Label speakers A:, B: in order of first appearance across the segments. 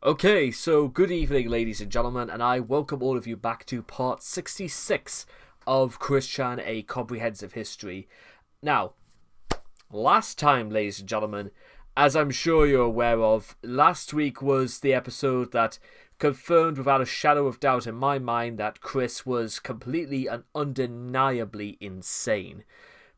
A: Okay, so good evening, ladies and gentlemen, and I welcome all of you back to part 66 of Christian, A Comprehensive History. Now, last time, ladies and gentlemen, as I'm sure you're aware of, last week was the episode that confirmed without a shadow of doubt in my mind that Chris was completely and undeniably insane.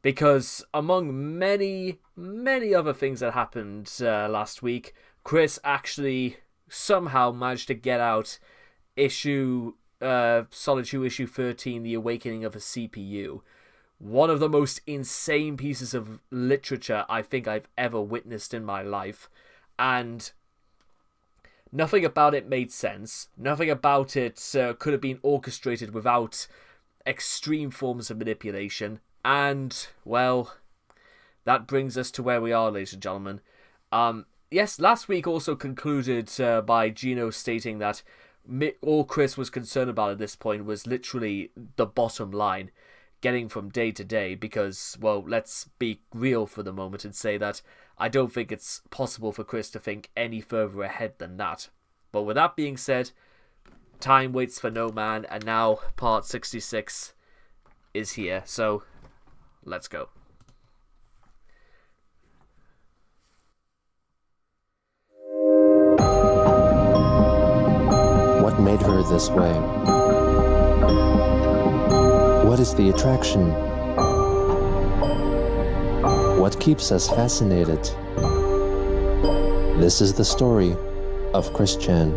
A: Because among many other things that happened last week, Chris actually somehow managed to get out Solitude issue 13, The Awakening of a CPU. One of the most insane pieces of literature I think I've ever witnessed in my life. And nothing about it made sense. Nothing about it could have been orchestrated without extreme forms of manipulation. And, well, that brings us to where we are, ladies and gentlemen. Yes, last week also concluded by Gino stating that all Chris was concerned about at this point was literally the bottom line, getting from day to day, because, well, let's be real for the moment and say that I don't think it's possible for Chris to think any further ahead than that. But with that being said, time waits for no man, and now part 66 is here, so let's go.
B: What made her this way? What is the attraction? What keeps us fascinated? This is the story of Christian.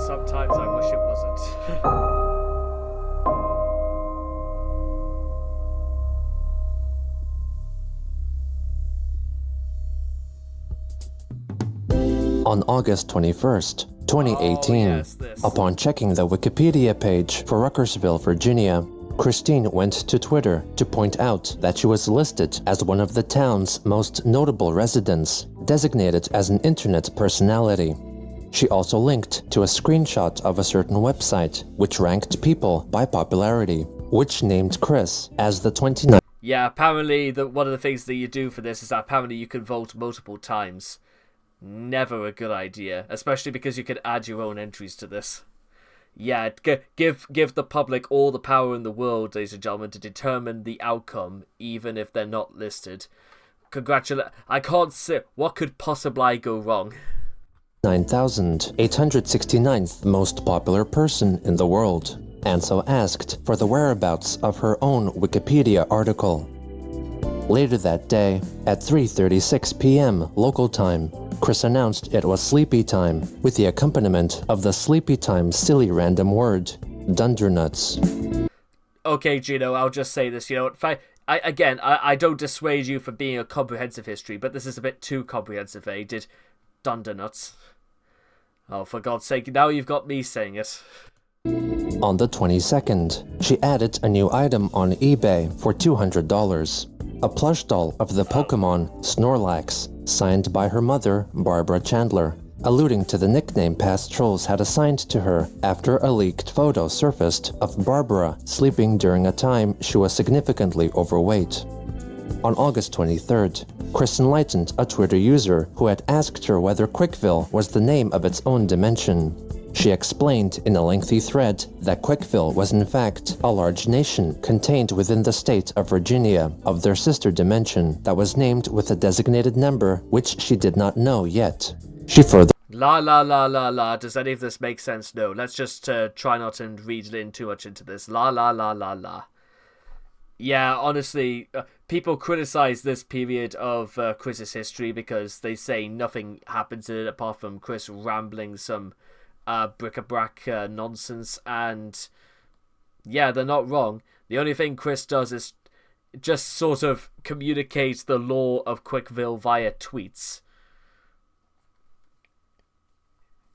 A: Sometimes I wish it wasn't.
B: On August 21st, 2018, upon checking the Wikipedia page for Ruckersville, Virginia, Christine went to Twitter to point out that she was listed as one of the town's most notable residents, designated as an internet personality. She also linked to a screenshot of a certain website, which ranked people by popularity, which named Chris as the 29th.
A: Yeah, apparently one of the things that you do for this is that apparently you can vote multiple times. Never a good idea, especially because you could add your own entries to this. Yeah, give the public all the power in the world, ladies and gentlemen, to determine the outcome, even if they're not listed. I can't say what could possibly go wrong.
B: 9,869th most popular person in the world, and so asked for the whereabouts of her own Wikipedia article. Later that day, at 3:36 p.m. local time, Chris announced it was sleepy time, with the accompaniment of the sleepy time silly random word, dundernuts.
A: Okay, Gino, I'll just say this, if I don't dissuade you from being a comprehensive history, but this is a bit too comprehensive, eh? Did dundernuts. Oh, for God's sake, now you've got me saying it.
B: On the 22nd, she added a new item on eBay for $200. A plush doll of the Pokemon Snorlax, signed by her mother, Barbara Chandler, alluding to the nickname past trolls had assigned to her after a leaked photo surfaced of Barbara sleeping during a time she was significantly overweight. On August 23rd, Chris enlightened a Twitter user who had asked her whether Quickville was the name of its own dimension. She explained in a lengthy thread that Quickville was in fact a large nation contained within the state of Virginia of their sister dimension that was named with a designated number which she did not know yet. She further
A: La. Does any of this make sense? No. Let's just try not to read in too much into this. La. Yeah, honestly, people criticize this period of Chris's history because they say nothing happens in it apart from Chris rambling some bric-a-brac nonsense, and yeah, they're not wrong. The only thing Chris does is just sort of communicate the law of Quickville via tweets.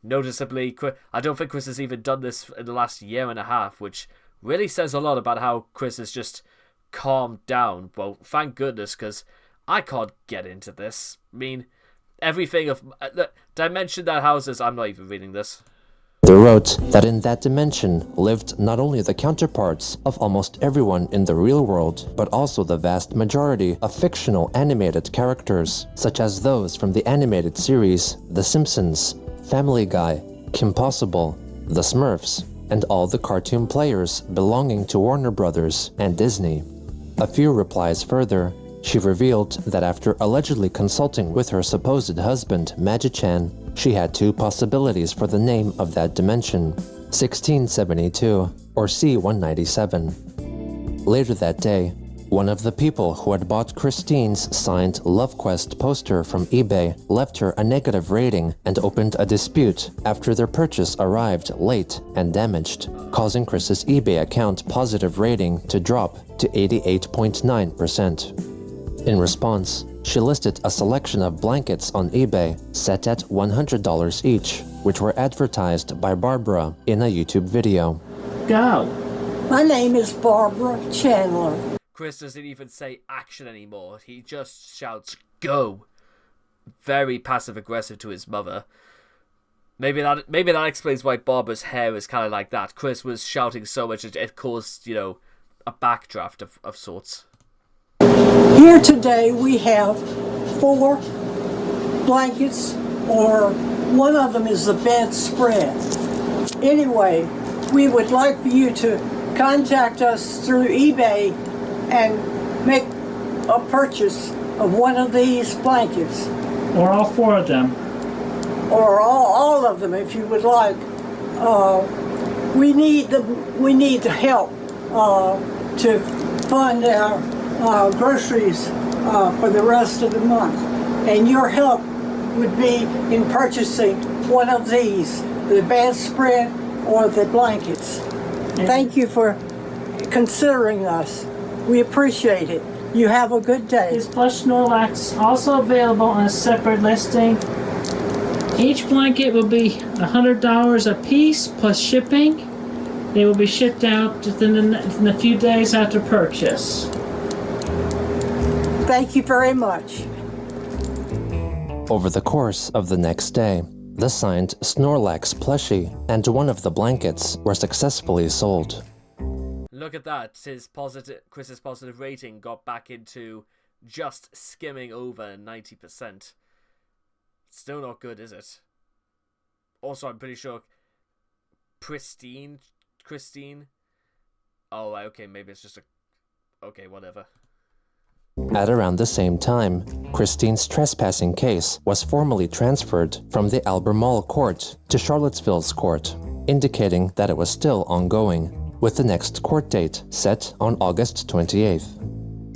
A: Noticeably, I don't think Chris has even done this in the last year and a half, which really says a lot about how Chris has just calmed down. Well, thank goodness, because I can't get into this. I mean, everything of... did I mention that houses... I'm not even reading this.
B: They wrote that in that dimension lived not only the counterparts of almost everyone in the real world, but also the vast majority of fictional animated characters, such as those from the animated series The Simpsons, Family Guy, Kim Possible, The Smurfs, and all the cartoon players belonging to Warner Brothers and Disney. A few replies further, she revealed that after allegedly consulting with her supposed husband, Magi-chan, she had two possibilities for the name of that dimension, 1672 or C-197. Later that day, one of the people who had bought Christine's signed LoveQuest poster from eBay left her a negative rating and opened a dispute after their purchase arrived late and damaged, causing Chris's eBay account positive rating to drop to 88.9%. In response, she listed a selection of blankets on eBay set at $100 each, which were advertised by Barbara in a YouTube video.
C: Go.
D: My name is Barbara Chandler.
A: Chris doesn't even say action anymore. He just shouts, go. Very passive-aggressive to his mother. Maybe that explains why Barbara's hair is kind of like that. Chris was shouting so much it caused, a backdraft of sorts.
D: Here today we have 4 blankets, or one of them is the bedspread. Anyway, we would like for you to contact us through eBay and make a purchase of one of these blankets.
C: Or all 4 of them.
D: Or all of them if you would like. We need the help to fund our groceries for the rest of the month, and your help would be in purchasing one of these, the bedspread or the blankets. Thank you for considering us. We appreciate it. You have a good day.
C: These plush Snorlax is also available on a separate listing. Each blanket will be $100 a piece plus shipping. They will be shipped out within a few days after purchase.
D: Thank you very much.
B: Over the course of the next day, the signed Snorlax plushie and one of the blankets were successfully sold.
A: Look at that. Chris's positive rating got back into just skimming over 90%. Still not good, is it? Also, I'm pretty sure Christine. Oh, okay, maybe it's just okay, whatever.
B: At around the same time, Christine's trespassing case was formally transferred from the Albemarle court to Charlottesville's court, indicating that it was still ongoing, with the next court date set on August 28th.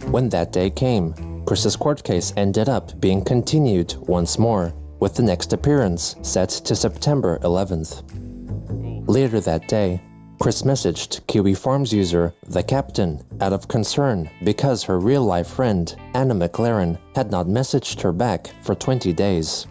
B: When that day came, Chris's court case ended up being continued once more, with the next appearance set to September 11th. Later that day, Chris messaged Kiwi Farms user The Captain out of concern because her real-life friend, Anna McLaren, had not messaged her back for 20 days.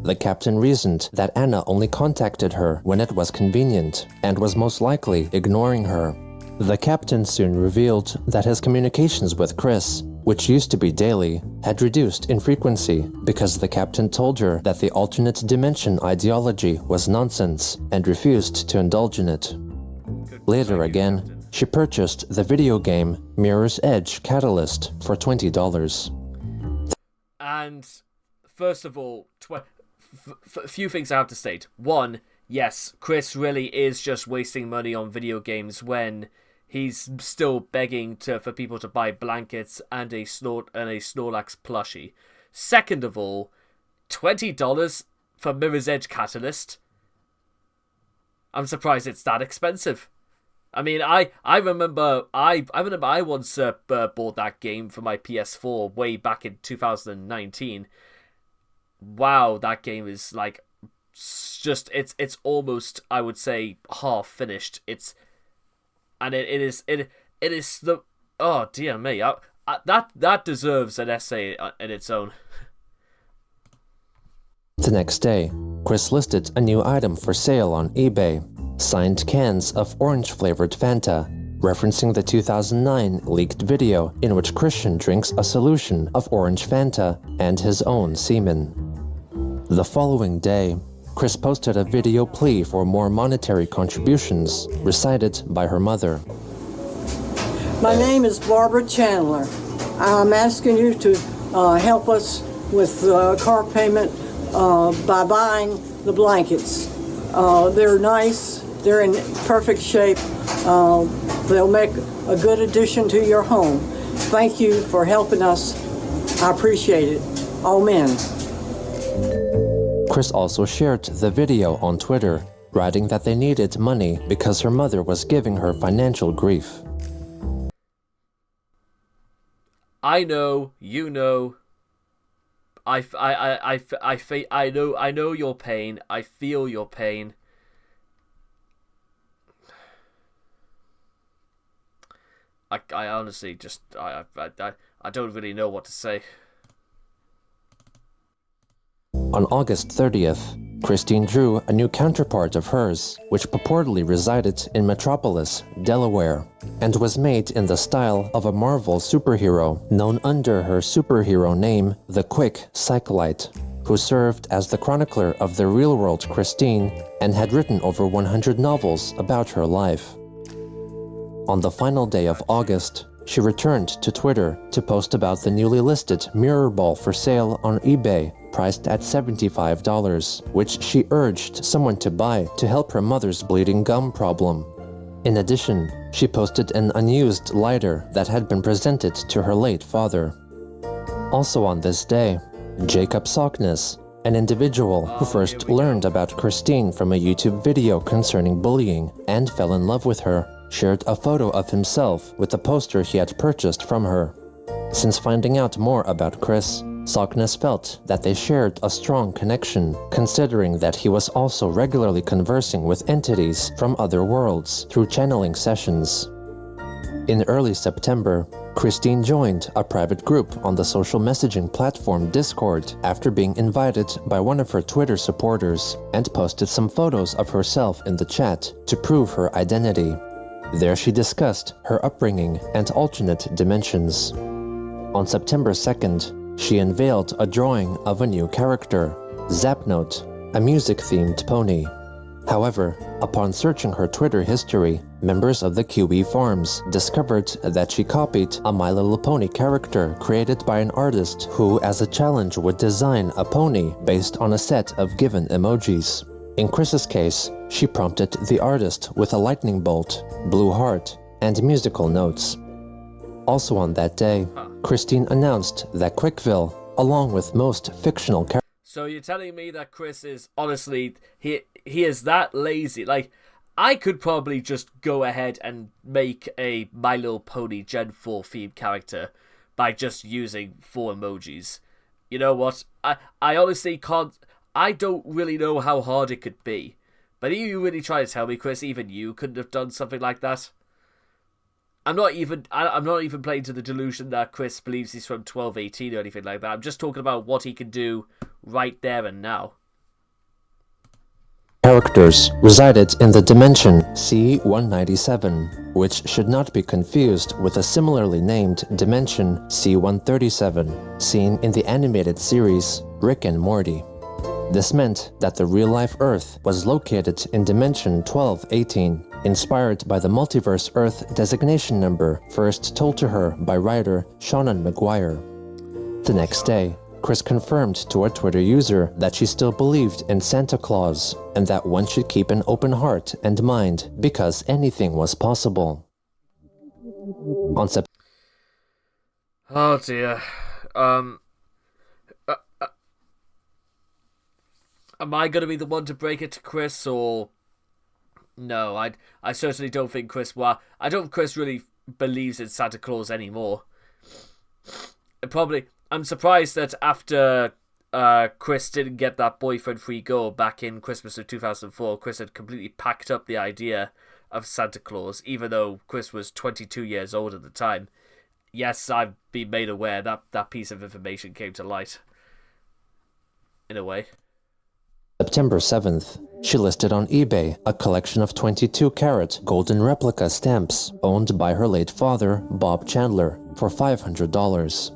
B: The Captain reasoned that Anna only contacted her when it was convenient and was most likely ignoring her. The Captain soon revealed that his communications with Chris, which used to be daily, had reduced in frequency because the Captain told her that the alternate dimension ideology was nonsense and refused to indulge in it. Later again, she purchased the video game Mirror's Edge Catalyst for $20.
A: And first of all, a few things I have to state. One, yes, Chris really is just wasting money on video games when he's still begging for people to buy blankets and a Snorlax plushie. Second of all, $20 for Mirror's Edge Catalyst. I'm surprised it's that expensive. I mean, I remember I once bought that game for my PS4 way back in 2019. Wow, that game is like it's almost, I would say, half finished. It is the, oh dear me, that deserves an essay in its own.
B: The next day, Chris listed a new item for sale on eBay. Signed cans of orange-flavored Fanta, referencing the 2009 leaked video in which Christian drinks a solution of orange Fanta and his own semen. The following day, Chris posted a video plea for more monetary contributions, recited by her mother.
D: My name is Barbara Chandler. I'm asking you to help us with car payment by buying the blankets. They're nice, they're in perfect shape, they'll make a good addition to your home. Thank you for helping us. I appreciate it. Amen.
B: Chris also shared the video on Twitter, writing that they needed money because her mother was giving her financial grief.
A: I know, you know. I know your pain. I feel your pain. I honestly just I don't really know what to say.
B: On August 30th, Christine drew a new counterpart of hers, which purportedly resided in Metropolis, Delaware, and was made in the style of a Marvel superhero known under her superhero name, the Quick Cyclite, who served as the chronicler of the real-world Christine and had written over 100 novels about her life. On the final day of August, she returned to Twitter to post about the newly listed mirror ball for sale on eBay, priced at $75, which she urged someone to buy to help her mother's bleeding gum problem. In addition, she posted an unused lighter that had been presented to her late father. Also on this day, Jacob Sockness, an individual who first learned about Christine from a YouTube video concerning bullying and fell in love with her, shared a photo of himself with a poster he had purchased from her. Since finding out more about Chris, Sockness felt that they shared a strong connection, considering that he was also regularly conversing with entities from other worlds through channeling sessions. In early September, Christine joined a private group on the social messaging platform Discord after being invited by one of her Twitter supporters and posted some photos of herself in the chat to prove her identity. There she discussed her upbringing and alternate dimensions. On September 2nd, she unveiled a drawing of a new character, Zapnote, a music-themed pony. However, upon searching her Twitter history, members of the QE Farms discovered that she copied a My Little Pony character created by an artist who, as a challenge, would design a pony based on a set of given emojis. In Chris's case, she prompted the artist with a lightning bolt, blue heart, and musical notes. Also on that day, Christine announced that Quickville, along with most fictional characters...
A: So you're telling me that Chris is, honestly, he is that lazy? Like, I could probably just go ahead and make a My Little Pony Gen 4 themed character by just using 4 emojis. You know what? I honestly can't... I don't really know how hard it could be. But are you really trying to tell me, Chris, even you couldn't have done something like that? I'm not even playing to the delusion that Chris believes he's from 1218 or anything like that. I'm just talking about what he can do right there and now.
B: Characters resided in the dimension C-197, which should not be confused with a similarly named dimension C-137, seen in the animated series Rick and Morty. This meant that the real-life Earth was located in dimension 1218, inspired by the multiverse Earth designation number first told to her by writer Seanan McGuire. The next day, Chris confirmed to a Twitter user that she still believed in Santa Claus and that one should keep an open heart and mind because anything was possible. On September...
A: Oh dear. Am I going to be the one to break it to Chris, or... No, I certainly don't think Chris... Well, I don't think Chris really believes in Santa Claus anymore. I'm surprised that after Chris didn't get that boyfriend-free girl back in Christmas of 2004, Chris had completely packed up the idea of Santa Claus, even though Chris was 22 years old at the time. Yes, I've been made aware that that piece of information came to light. In a way.
B: September 7th, she listed on eBay a collection of 22-carat golden replica stamps owned by her late father, Bob Chandler, for $500.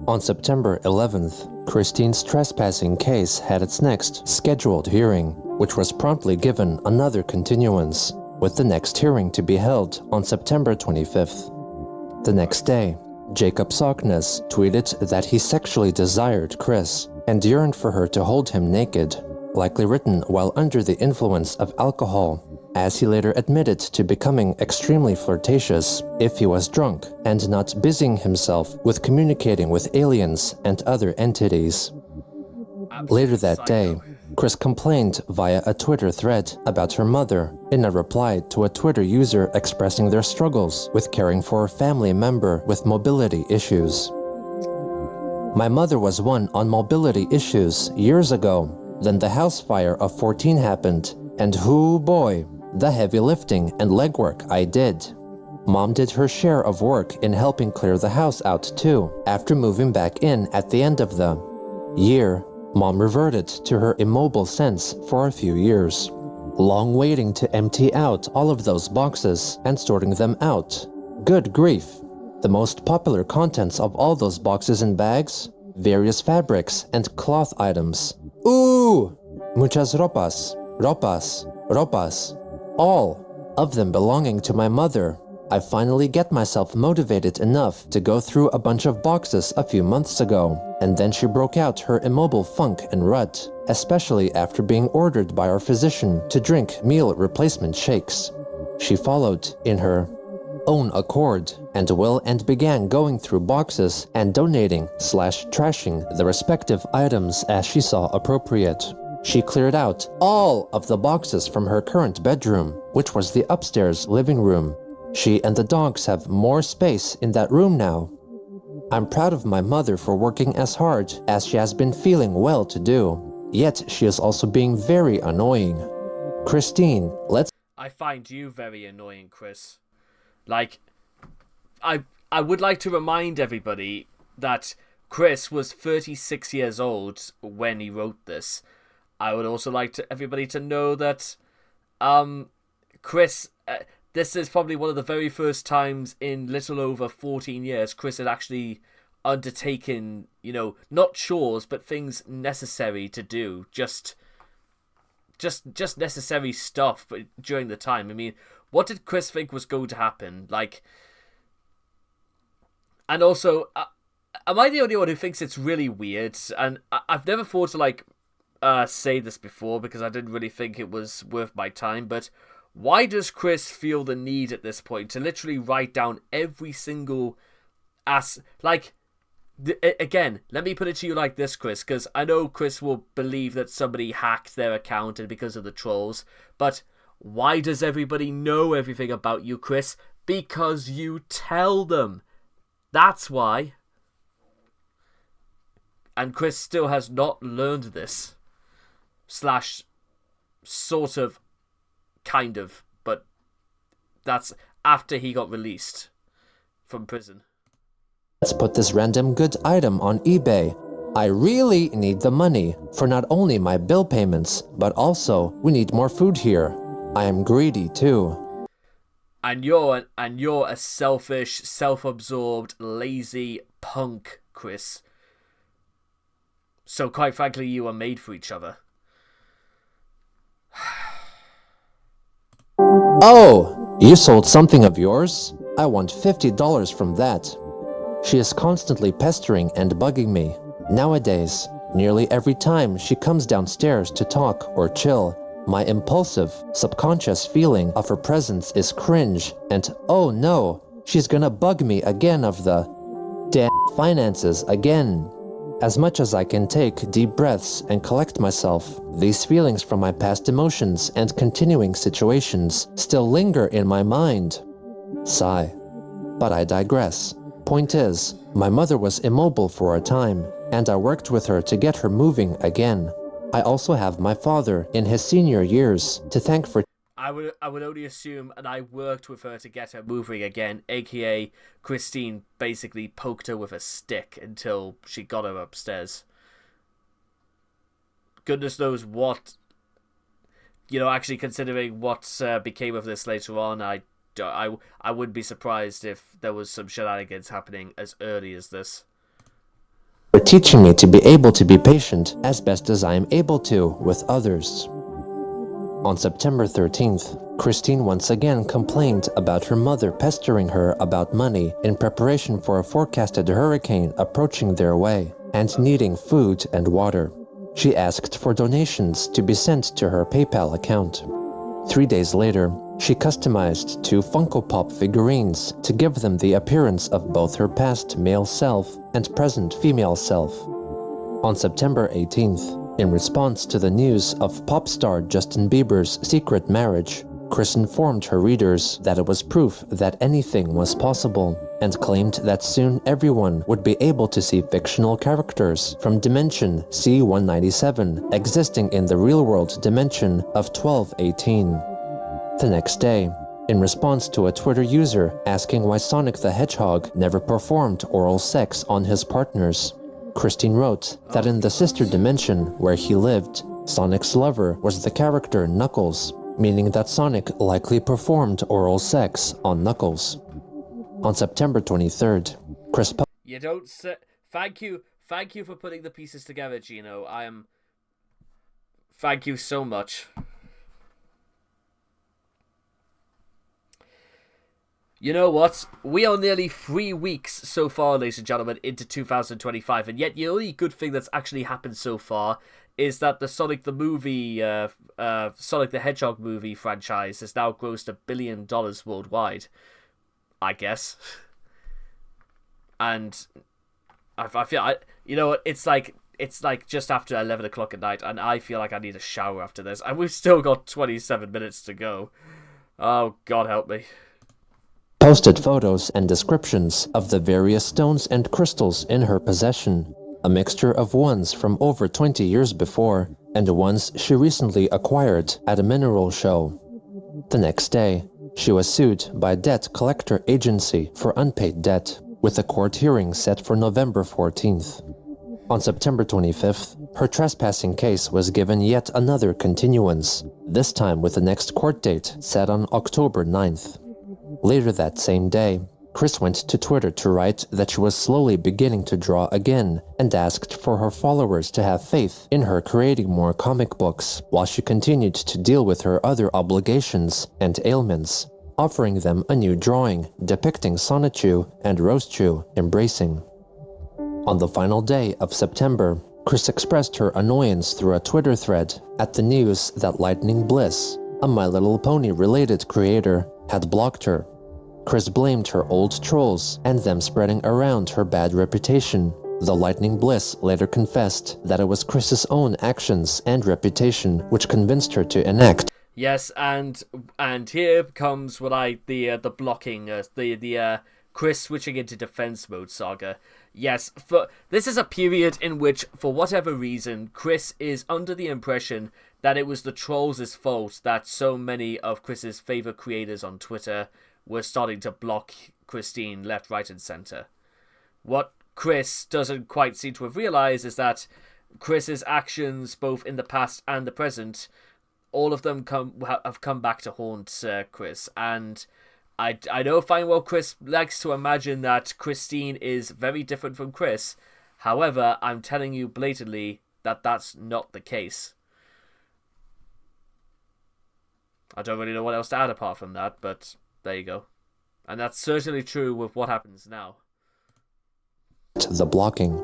B: On September 11th, Christine's trespassing case had its next scheduled hearing, which was promptly given another continuance, with the next hearing to be held on September 25th. The next day, Jacob Sockness tweeted that he sexually desired Chris and yearned for her to hold him naked, likely written while under the influence of alcohol, as he later admitted to becoming extremely flirtatious if he was drunk and not busying himself with communicating with aliens and other entities. Later that day, Chris complained via a Twitter thread about her mother in a reply to a Twitter user expressing their struggles with caring for a family member with mobility issues. My mother was one on mobility issues years ago. Then the house fire of 14 happened, and hoo boy, the heavy lifting and legwork I did. Mom did her share of work in helping clear the house out too, after moving back in at the end of the year. Mom reverted to her immobile sense for a few years, long waiting to empty out all of those boxes and sorting them out. Good grief. The most popular contents of all those boxes and bags? Various fabrics and cloth items. Ooh! Muchas ropas, ropas, ropas. All of them belonging to my mother. I finally get myself motivated enough to go through a bunch of boxes a few months ago, and then she broke out her immobile funk and rut, especially after being ordered by our physician to drink meal replacement shakes. She followed in her own accord and began going through boxes and donating/trashing the respective items as she saw appropriate. She cleared out all of the boxes from her current bedroom, which was the upstairs living room. She and the dogs have more space in that room now. I'm proud of my mother for working as hard as she has been feeling well-to-do, yet she is also being very annoying. Christine, let's...
A: I find you very annoying, Chris. Like, I would like to remind everybody that Chris was 36 years old when he wrote this. I would also like everybody to know that Chris... this is probably one of the very first times in little over 14 years Chris had actually undertaken, not chores, but things necessary to do. Just necessary stuff, but during the time. I mean, what did Chris think was going to happen? Like, and also, am I the only one who thinks it's really weird? And I've never thought to, say this before because I didn't really think it was worth my time, but why does Chris feel the need at this point to literally write down every single again, let me put it to you like this, Chris, because I know Chris will believe that somebody hacked their account and because of the trolls, but why does everybody know everything about you, Chris? Because you tell them. That's why. And Chris still has not learned this. / sort of, kind of, but that's after he got released from prison.
B: Let's put this random good item on eBay. I really need the money for not only my bill payments, but also we need more food here. I am greedy too.
A: And you're a selfish, self-absorbed, lazy punk, Chris. So quite frankly, you are made for each other.
B: Oh, you sold something of yours? I want $50 from that. She is constantly pestering and bugging me. Nowadays, nearly every time she comes downstairs to talk or chill, my impulsive, subconscious feeling of her presence is cringe and, oh no, she's gonna bug me again of the damn finances again. As much as I can take deep breaths and collect myself, these feelings from my past emotions and continuing situations still linger in my mind. Sigh. But I digress. Point is, my mother was immobile for a time, and I worked with her to get her moving again. I also have my father in his senior years to thank for...
A: I would only assume, and I worked with her to get her moving again, aka Christine basically poked her with a stick until she got her upstairs. Goodness knows what, actually considering what became of this later on, I wouldn't be surprised if there was some shenanigans happening as early as this.
B: for teaching me to be able to be patient as best as I am able to with others. On September 13th, Christine once again complained about her mother pestering her about money in preparation for a forecasted hurricane approaching their way and needing food and water. She asked for donations to be sent to her PayPal account. 3 days later, she customized 2 Funko Pop figurines to give them the appearance of both her past male self and present female self. On September 18th, in response to the news of pop star Justin Bieber's secret marriage, Chris informed her readers that it was proof that anything was possible, and claimed that soon everyone would be able to see fictional characters from dimension C-197 existing in the real-world dimension of 1218. The next day, in response to a Twitter user asking why Sonic the Hedgehog never performed oral sex on his partners, Christine wrote that in the sister dimension where he lived, Sonic's lover was the character Knuckles, meaning that Sonic likely performed oral sex on Knuckles. On September 23rd, Chris...
A: You don't say... Thank you for putting the pieces together, Gino. Thank you so much. You know what? We are nearly 3 weeks so far, ladies and gentlemen, into 2025, and yet the only good thing that's actually happened so far is that the Sonic the Hedgehog movie franchise has now grossed $1 billion worldwide, I guess. And I feel, you know what? It's like just after 11 o'clock at night, and I feel like I need a shower after this, and we've still got 27 minutes to go. Oh, God help me.
B: Posted photos and descriptions of the various stones and crystals in her possession, a mixture of ones from over 20 years before and ones she recently acquired at a mineral show. The next day, she was sued by a debt collector agency for unpaid debt, with a court hearing set for November 14th. On September 25th, her trespassing case was given yet another continuance, this time with the next court date set on October 9th. Later that same day, Chris went to Twitter to write that she was slowly beginning to draw again and asked for her followers to have faith in her creating more comic books while she continued to deal with her other obligations and ailments, offering them a new drawing depicting Sonichu and Rosechu embracing. On the final day of September, Chris expressed her annoyance through a Twitter thread at the news that Lightning Bliss, a My Little Pony related creator, had blocked her. Chris blamed her old trolls and them spreading around her bad reputation, though Lightning Bliss later confessed that it was Chris's own actions and reputation which convinced her to enact.
A: Yes, and here comes what the blocking, the Chris switching into defense mode saga. Yes, this is a period in which, for whatever reason, Chris is under the impression that it was the trolls' fault that so many of Chris's favorite creators on Twitter were starting to block Christine left, right, and center. What Chris doesn't quite seem to have realized is that Chris's actions, both in the past and the present, all of them have come back to haunt Chris. And I know fine well Chris likes to imagine that Christine is very different from Chris. However, I'm telling you blatantly that that's not the case. I don't really know what else to add apart from that, but there you go. And that's certainly true with what happens now.
B: The blocking.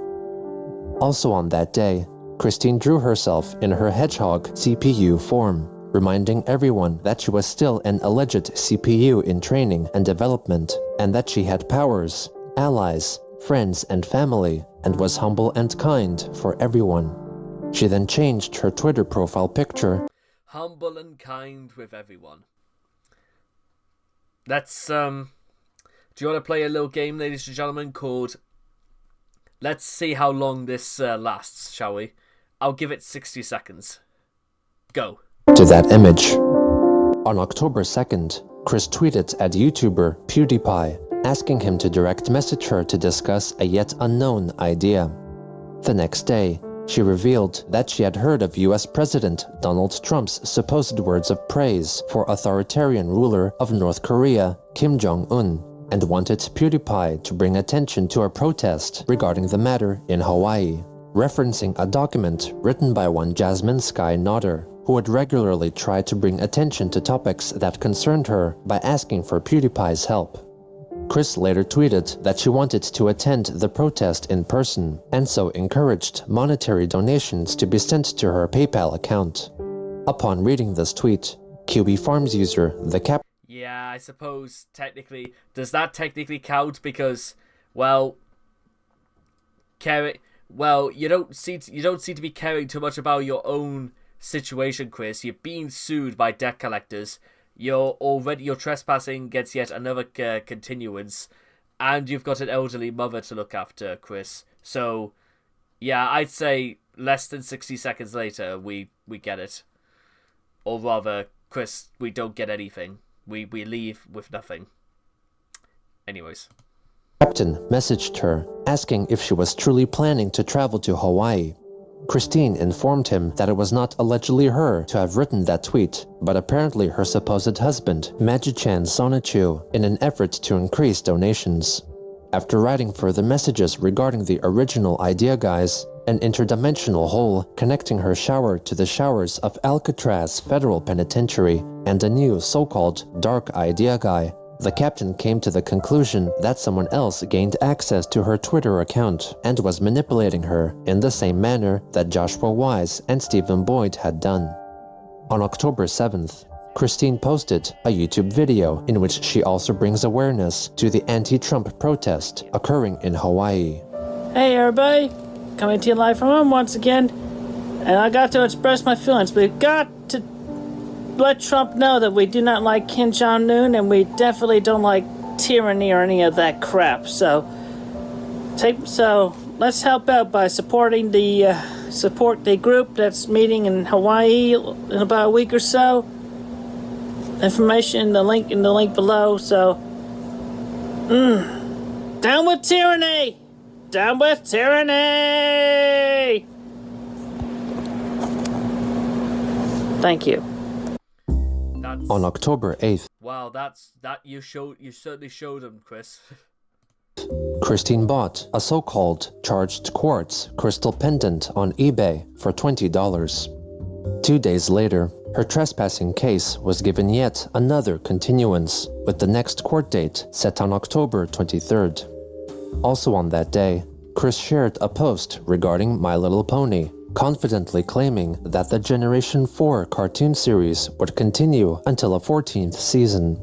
B: Also on that day, Christine drew herself in her hedgehog CPU form, reminding everyone that she was still an alleged CPU in training and development, and that she had powers, allies, friends, and family, and was humble and kind for everyone. She then changed her Twitter profile picture.
A: Humble and kind with everyone. Let's, do you want to play a little game, ladies and gentlemen, called Let's See How Long This Lasts, shall we? I'll give it 60 seconds. Go.
B: To that image. On October 2nd, Chris tweeted at YouTuber PewDiePie, asking him to direct message her to discuss a yet unknown idea. The next day, she revealed that she had heard of US President Donald Trump's supposed words of praise for authoritarian ruler of North Korea, Kim Jong-un, and wanted PewDiePie to bring attention to a protest regarding the matter in Hawaii, referencing a document written by one Jasmine Sky Nodder, who would regularly try to bring attention to topics that concerned her by asking for PewDiePie's help. Chris later tweeted that she wanted to attend the protest in person, and so encouraged monetary donations to be sent to her PayPal account. Upon reading this tweet, QB Farms user The Cap.
A: Yeah, I suppose technically, does that technically count? Because, well, you don't seem to be caring too much about your own situation, Chris. You're being sued by debt collectors. Your trespassing gets yet another continuance, and you've got an elderly mother to look after, Chris. So, yeah, I'd say less than 60 seconds later, we get it. Or rather, Chris, we don't get anything. We leave with nothing. Anyways.
B: Captain messaged her, asking if she was truly planning to travel to Hawaii. Christine informed him that it was not allegedly her to have written that tweet, but apparently her supposed husband, Magichan Sonichu, in an effort to increase donations. After writing further messages regarding the original idea guys, an interdimensional hole connecting her shower to the showers of Alcatraz Federal Penitentiary, and a new so-called dark idea guy, the captain came to the conclusion that someone else gained access to her Twitter account and was manipulating her in the same manner that Joshua Wise and Stephen Boyd had done. On October 7th, Christine posted a YouTube video in which she also brings awareness to the anti-Trump protest occurring in Hawaii.
C: Hey everybody, coming to you live from home once again, and I got to express my feelings. We've got to let Trump know that we do not like Kim Jong-un, and we definitely don't like tyranny or any of that crap. So let's help out by supporting the group that's meeting in Hawaii in about a week or so. Information in the link below. So, down with tyranny! Down with tyranny! Thank you.
B: On October 8th,
A: wow, you certainly showed them, Chris.
B: Christine bought a so-called charged quartz crystal pendant on eBay for $20. 2 days later, her trespassing case was given yet another continuance, with the next court date set on October 23rd. Also on that day, Chris shared a post regarding My Little Pony, confidently claiming that the Generation 4 cartoon series would continue until a 14th season.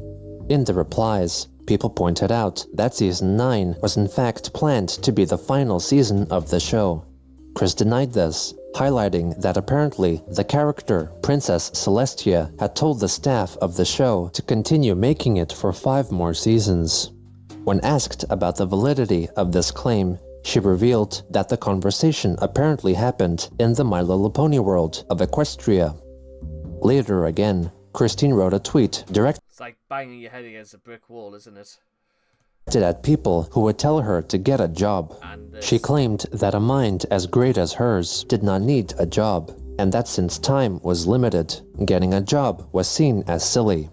B: In the replies, people pointed out that Season 9 was in fact planned to be the final season of the show. Chris denied this, highlighting that apparently the character, Princess Celestia, had told the staff of the show to continue making it for 5 more seasons. When asked about the validity of this claim, she revealed that the conversation apparently happened in the My Little Pony world of Equestria. Later again, Christine wrote a tweet directed
A: It's like banging your head against a brick wall, isn't it?
B: at people who would tell her to get a job. She claimed that a mind as great as hers did not need a job, and that since time was limited, getting a job was seen as silly.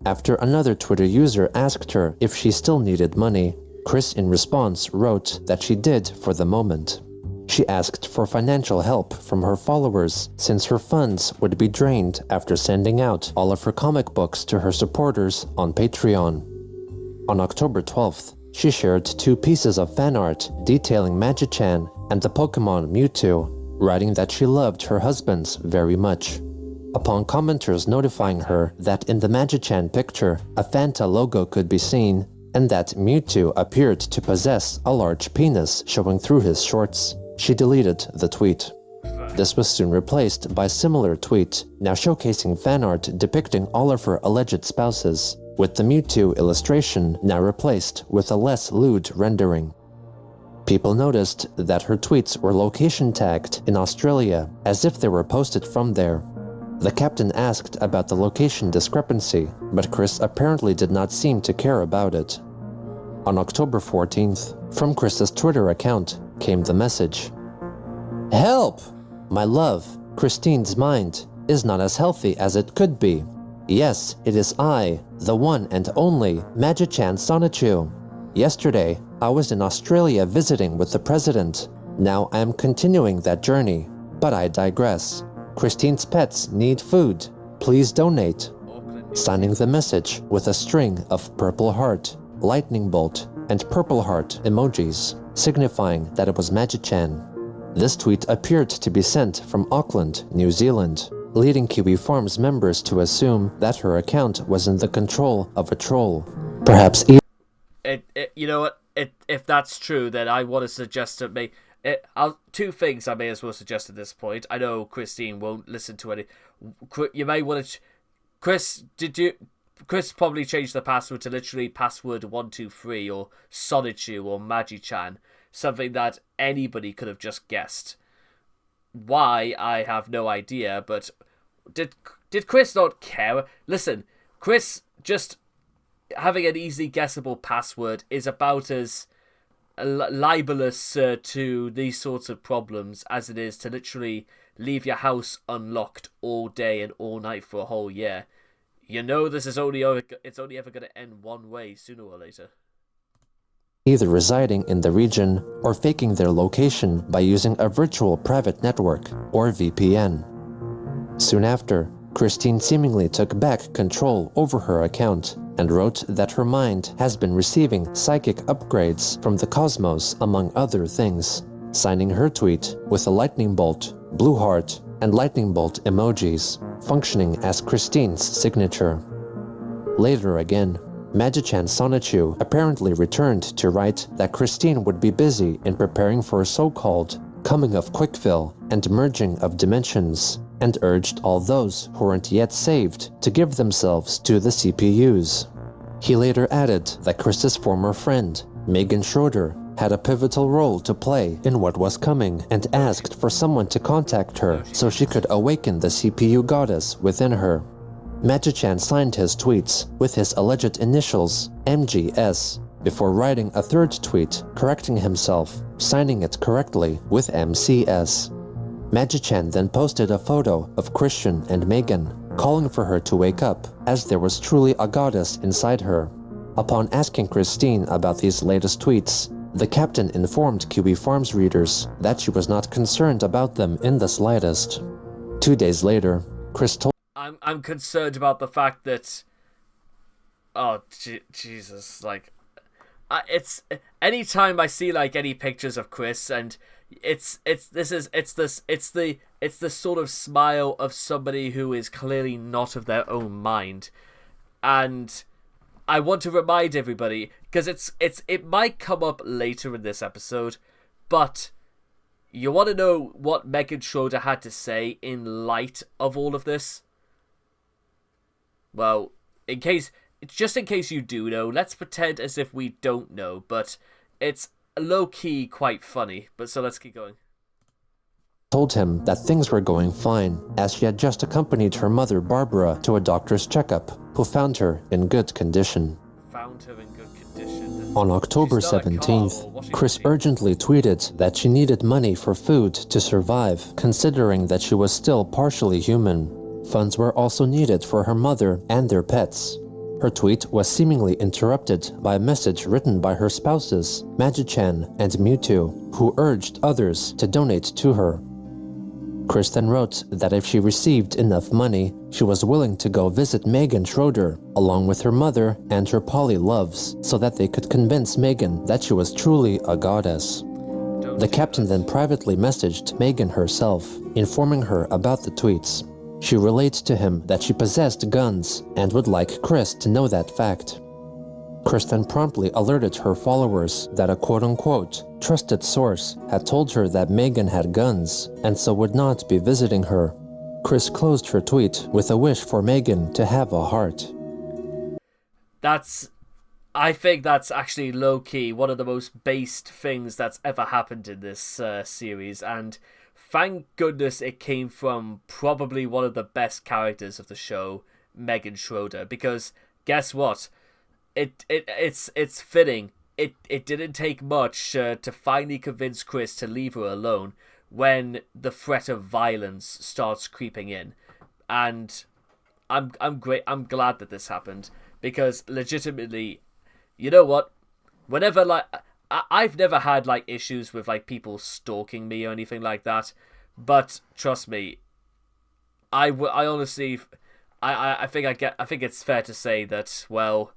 B: After another Twitter user asked her if she still needed money, Chris in response wrote that she did for the moment. She asked for financial help from her followers since her funds would be drained after sending out all of her comic books to her supporters on Patreon. On October 12th, she shared 2 pieces of fan art detailing Magichan and the Pokemon Mewtwo, writing that she loved her husbands very much. Upon commenters notifying her that in the Magichan picture, a Fanta logo could be seen, and that Mewtwo appeared to possess a large penis showing through his shorts, she deleted the tweet. This was soon replaced by a similar tweet, now showcasing fan art depicting all of her alleged spouses, with the Mewtwo illustration now replaced with a less lewd rendering. People noticed that her tweets were location tagged in Australia, as if they were posted from there. The captain asked about the location discrepancy, but Chris apparently did not seem to care about it. On October 14th, from Chris's Twitter account came the message. "Help! My love, Christine's mind is not as healthy as it could be. Yes, it is I, the one and only Magi-chan Sonichu. Yesterday, I was in Australia visiting with the president. Now I am continuing that journey, but I digress. Christine's pets need food. Please donate. Signing the message with a string of purple heart, lightning bolt, and purple heart emojis, signifying that it was Magi-chan. This tweet appeared to be sent from Auckland, New Zealand, leading Kiwi Farms members to assume that her account was in the control of a troll. Perhaps
A: You know what? If that's true, then I want to suggest to me. Two things I may as well suggest at this point. I know Christine won't listen to any. You may want to. Chris, Chris probably changed the password to literally password 123 or Sonichu or Magi-chan, something that anybody could have just guessed. Why, I have no idea, but did Chris not care? Listen, Chris just having an easily guessable password is about as libelous to these sorts of problems as it is to literally leave your house unlocked all day and all night for a whole year. You know this is only ever going to end one way sooner or later.
B: Either residing in the region or faking their location by using a virtual private network or VPN. Soon after, Christine seemingly took back control over her account and wrote that her mind has been receiving psychic upgrades from the cosmos, among other things, signing her tweet with a lightning bolt, blue heart, and lightning bolt emojis, functioning as Christine's signature. Later again, Magi-chan Sonichu apparently returned to write that Christine would be busy in preparing for a so-called coming of Quickville and merging of dimensions, and urged all those who weren't yet saved to give themselves to the CPUs. He later added that Chris's former friend, Megan Schroeder, had a pivotal role to play in what was coming and asked for someone to contact her so she could awaken the CPU goddess within her. Magi-chan signed his tweets with his alleged initials, MGS, before writing a third tweet correcting himself, signing it correctly with MCS. Magi-chan then posted a photo of Christian and Megan, calling for her to wake up, as there was truly a goddess inside her. Upon asking Christine about these latest tweets, the captain informed Kiwi Farms readers that she was not concerned about them in the slightest. 2 days later, Chris told
A: I'm concerned about the fact that, oh Jesus, like, it's anytime I see like any pictures of Chris, and it's the sort of smile of somebody who is clearly not of their own mind, and I want to remind everybody, because it might come up later in this episode, but you want to know what Megan Schroeder had to say in light of all of this? Well, just in case you do know, let's pretend as if we don't know, but it's low-key quite funny, but so let's keep going.
B: Told him that things were going fine, as she had just accompanied her mother Barbara to a doctor's checkup, who found her in good condition. On October 17th, Chris urgently tweeted that she needed money for food to survive, considering that she was still partially human. Funds were also needed for her mother and their pets. Her tweet was seemingly interrupted by a message written by her spouses, Magi-chan and Mewtwo, who urged others to donate to her. Chris then wrote that if she received enough money, she was willing to go visit Megan Schroeder, along with her mother and her poly loves, so that they could convince Megan that she was truly a goddess. The captain then privately messaged Megan herself, informing her about the tweets. She relayed to him that she possessed guns and would like Chris to know that fact. Chris then promptly alerted her followers that a quote-unquote trusted source had told her that Megan had guns and so would not be visiting her. Chris closed her tweet with a wish for Megan to have a heart.
A: I think that's actually low-key one of the most based things that's ever happened in this series, and thank goodness it came from probably one of the best characters of the show, Megan Schroeder, because guess what? It's fitting. It didn't take much to finally convince Chris to leave her alone when the threat of violence starts creeping in. And I'm great. I'm glad that this happened because legitimately, you know what? Whenever like I've never had like issues with like people stalking me or anything like that, but trust me, I honestly, I think it's fair to say that, well,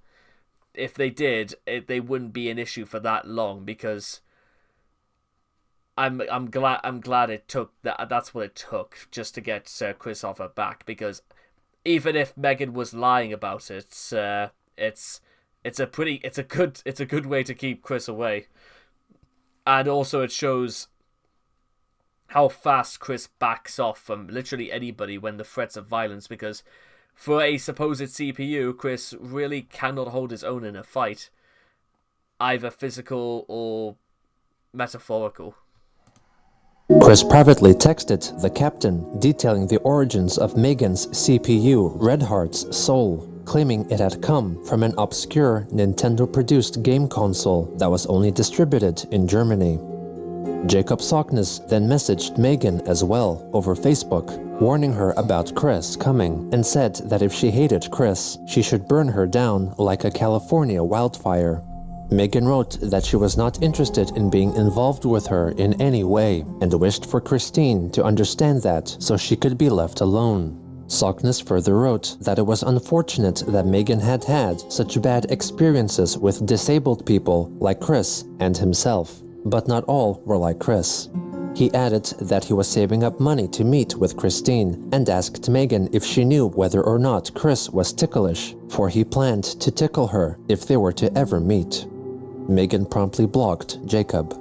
A: if they did, they wouldn't be an issue for that long because I'm glad it took that's what it took just to get Chris off her back, because even if Megan was lying about it, it's a good way to keep Chris away. And also it shows how fast Chris backs off from literally anybody when the threats of violence, because for a supposed CPU, Chris really cannot hold his own in a fight, either physical or metaphorical.
B: Chris privately texted the captain detailing the origins of Megan's CPU, Red Heart's soul, claiming it had come from an obscure Nintendo-produced game console that was only distributed in Germany. Jacob Sockness then messaged Megan as well over Facebook, warning her about Chris coming, and said that if she hated Chris, she should burn her down like a California wildfire. Megan wrote that she was not interested in being involved with her in any way, and wished for Christine to understand that so she could be left alone. Sockness further wrote that it was unfortunate that Megan had had such bad experiences with disabled people like Chris and himself, but not all were like Chris. He added that he was saving up money to meet with Christine and asked Megan if she knew whether or not Chris was ticklish, for he planned to tickle her if they were to ever meet. Megan promptly blocked Jacob.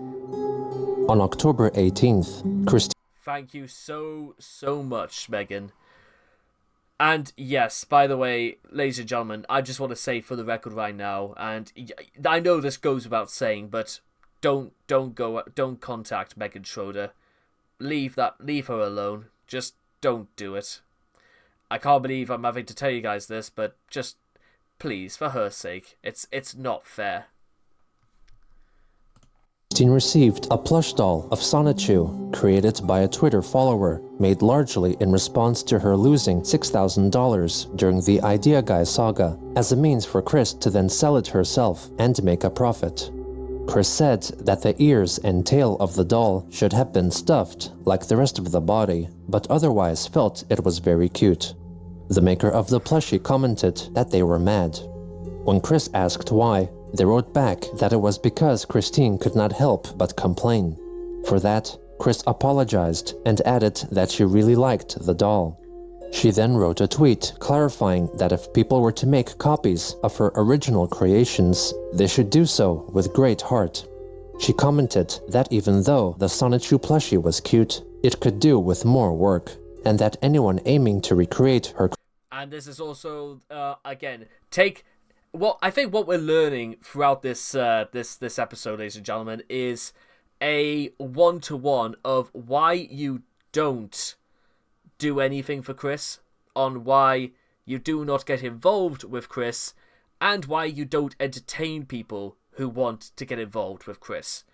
B: On October 18th, Christine...
A: Thank you so much, Megan. And yes, by the way, ladies and gentlemen, I just want to say for the record right now, and I know this goes without saying, but don't contact Megan Schroeder. Leave her alone. Just don't do it. I can't believe I'm having to tell you guys this, but just please, for her sake, it's not fair.
B: Christine received a plush doll of Sonichu, created by a Twitter follower, made largely in response to her losing $6,000 during the Idea Guy saga, as a means for Chris to then sell it herself and make a profit. Chris said that the ears and tail of the doll should have been stuffed like the rest of the body, but otherwise felt it was very cute. The maker of the plushie commented that they were mad. When Chris asked why, they wrote back that it was because Christine could not help but complain. For that, Chris apologized and added that she really liked the doll. She then wrote a tweet clarifying that if people were to make copies of her original creations, they should do so with great heart. She commented that even though the Sonichu plushie was cute, it could do with more work, and that anyone aiming to recreate her...
A: And this is also, again, I think what we're learning throughout this episode, ladies and gentlemen, is a one-to-one of why you don't do anything for Chris, on why you do not get involved with Chris, and why you don't entertain people who want to get involved with Chris.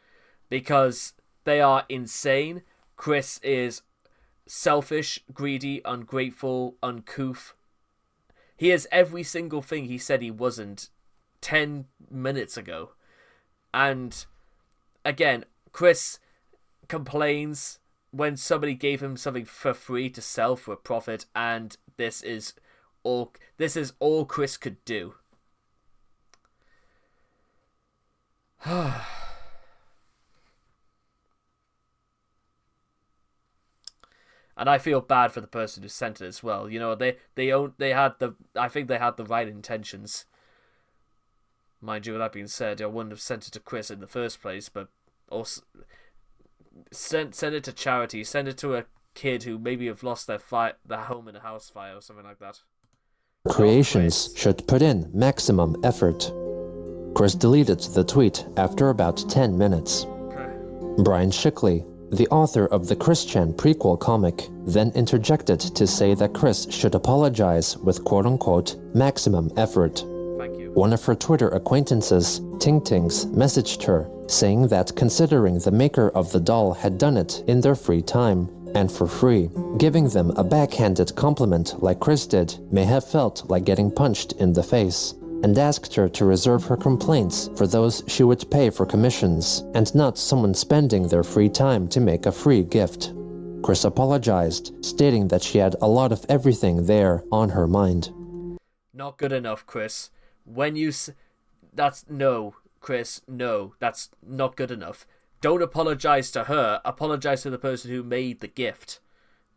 A: Because they are insane. Chris is selfish, greedy, ungrateful, uncouth. He is every single thing he said he wasn't 10 minutes ago. And again, Chris complains when somebody gave him something for free to sell for a profit, and this is all Chris could do. And I feel bad for the person who sent it as well. You know, I think they had the right intentions. Mind you, with that being said, I wouldn't have sent it to Chris in the first place, but also send it to charity. Send it to a kid who maybe have lost their home in a house fire or something like that.
B: Creations should put in maximum effort. Chris deleted the tweet after about 10 minutes. Brian Shickley, the author of the Chris-chan prequel comic, then interjected to say that Chris should apologize with quote-unquote maximum effort.
A: Thank you.
B: One of her Twitter acquaintances, Ting Tings, messaged her, saying that considering the maker of the doll had done it in their free time, and for free. Giving them a backhanded compliment like Chris did may have felt like getting punched in the face, and asked her to reserve her complaints for those she would pay for commissions, and not someone spending their free time to make a free gift. Chris apologized, stating that she had a lot of everything there on her mind.
A: Not good enough, Chris. No, Chris, no, that's not good enough. Don't apologize to her, apologize to the person who made the gift,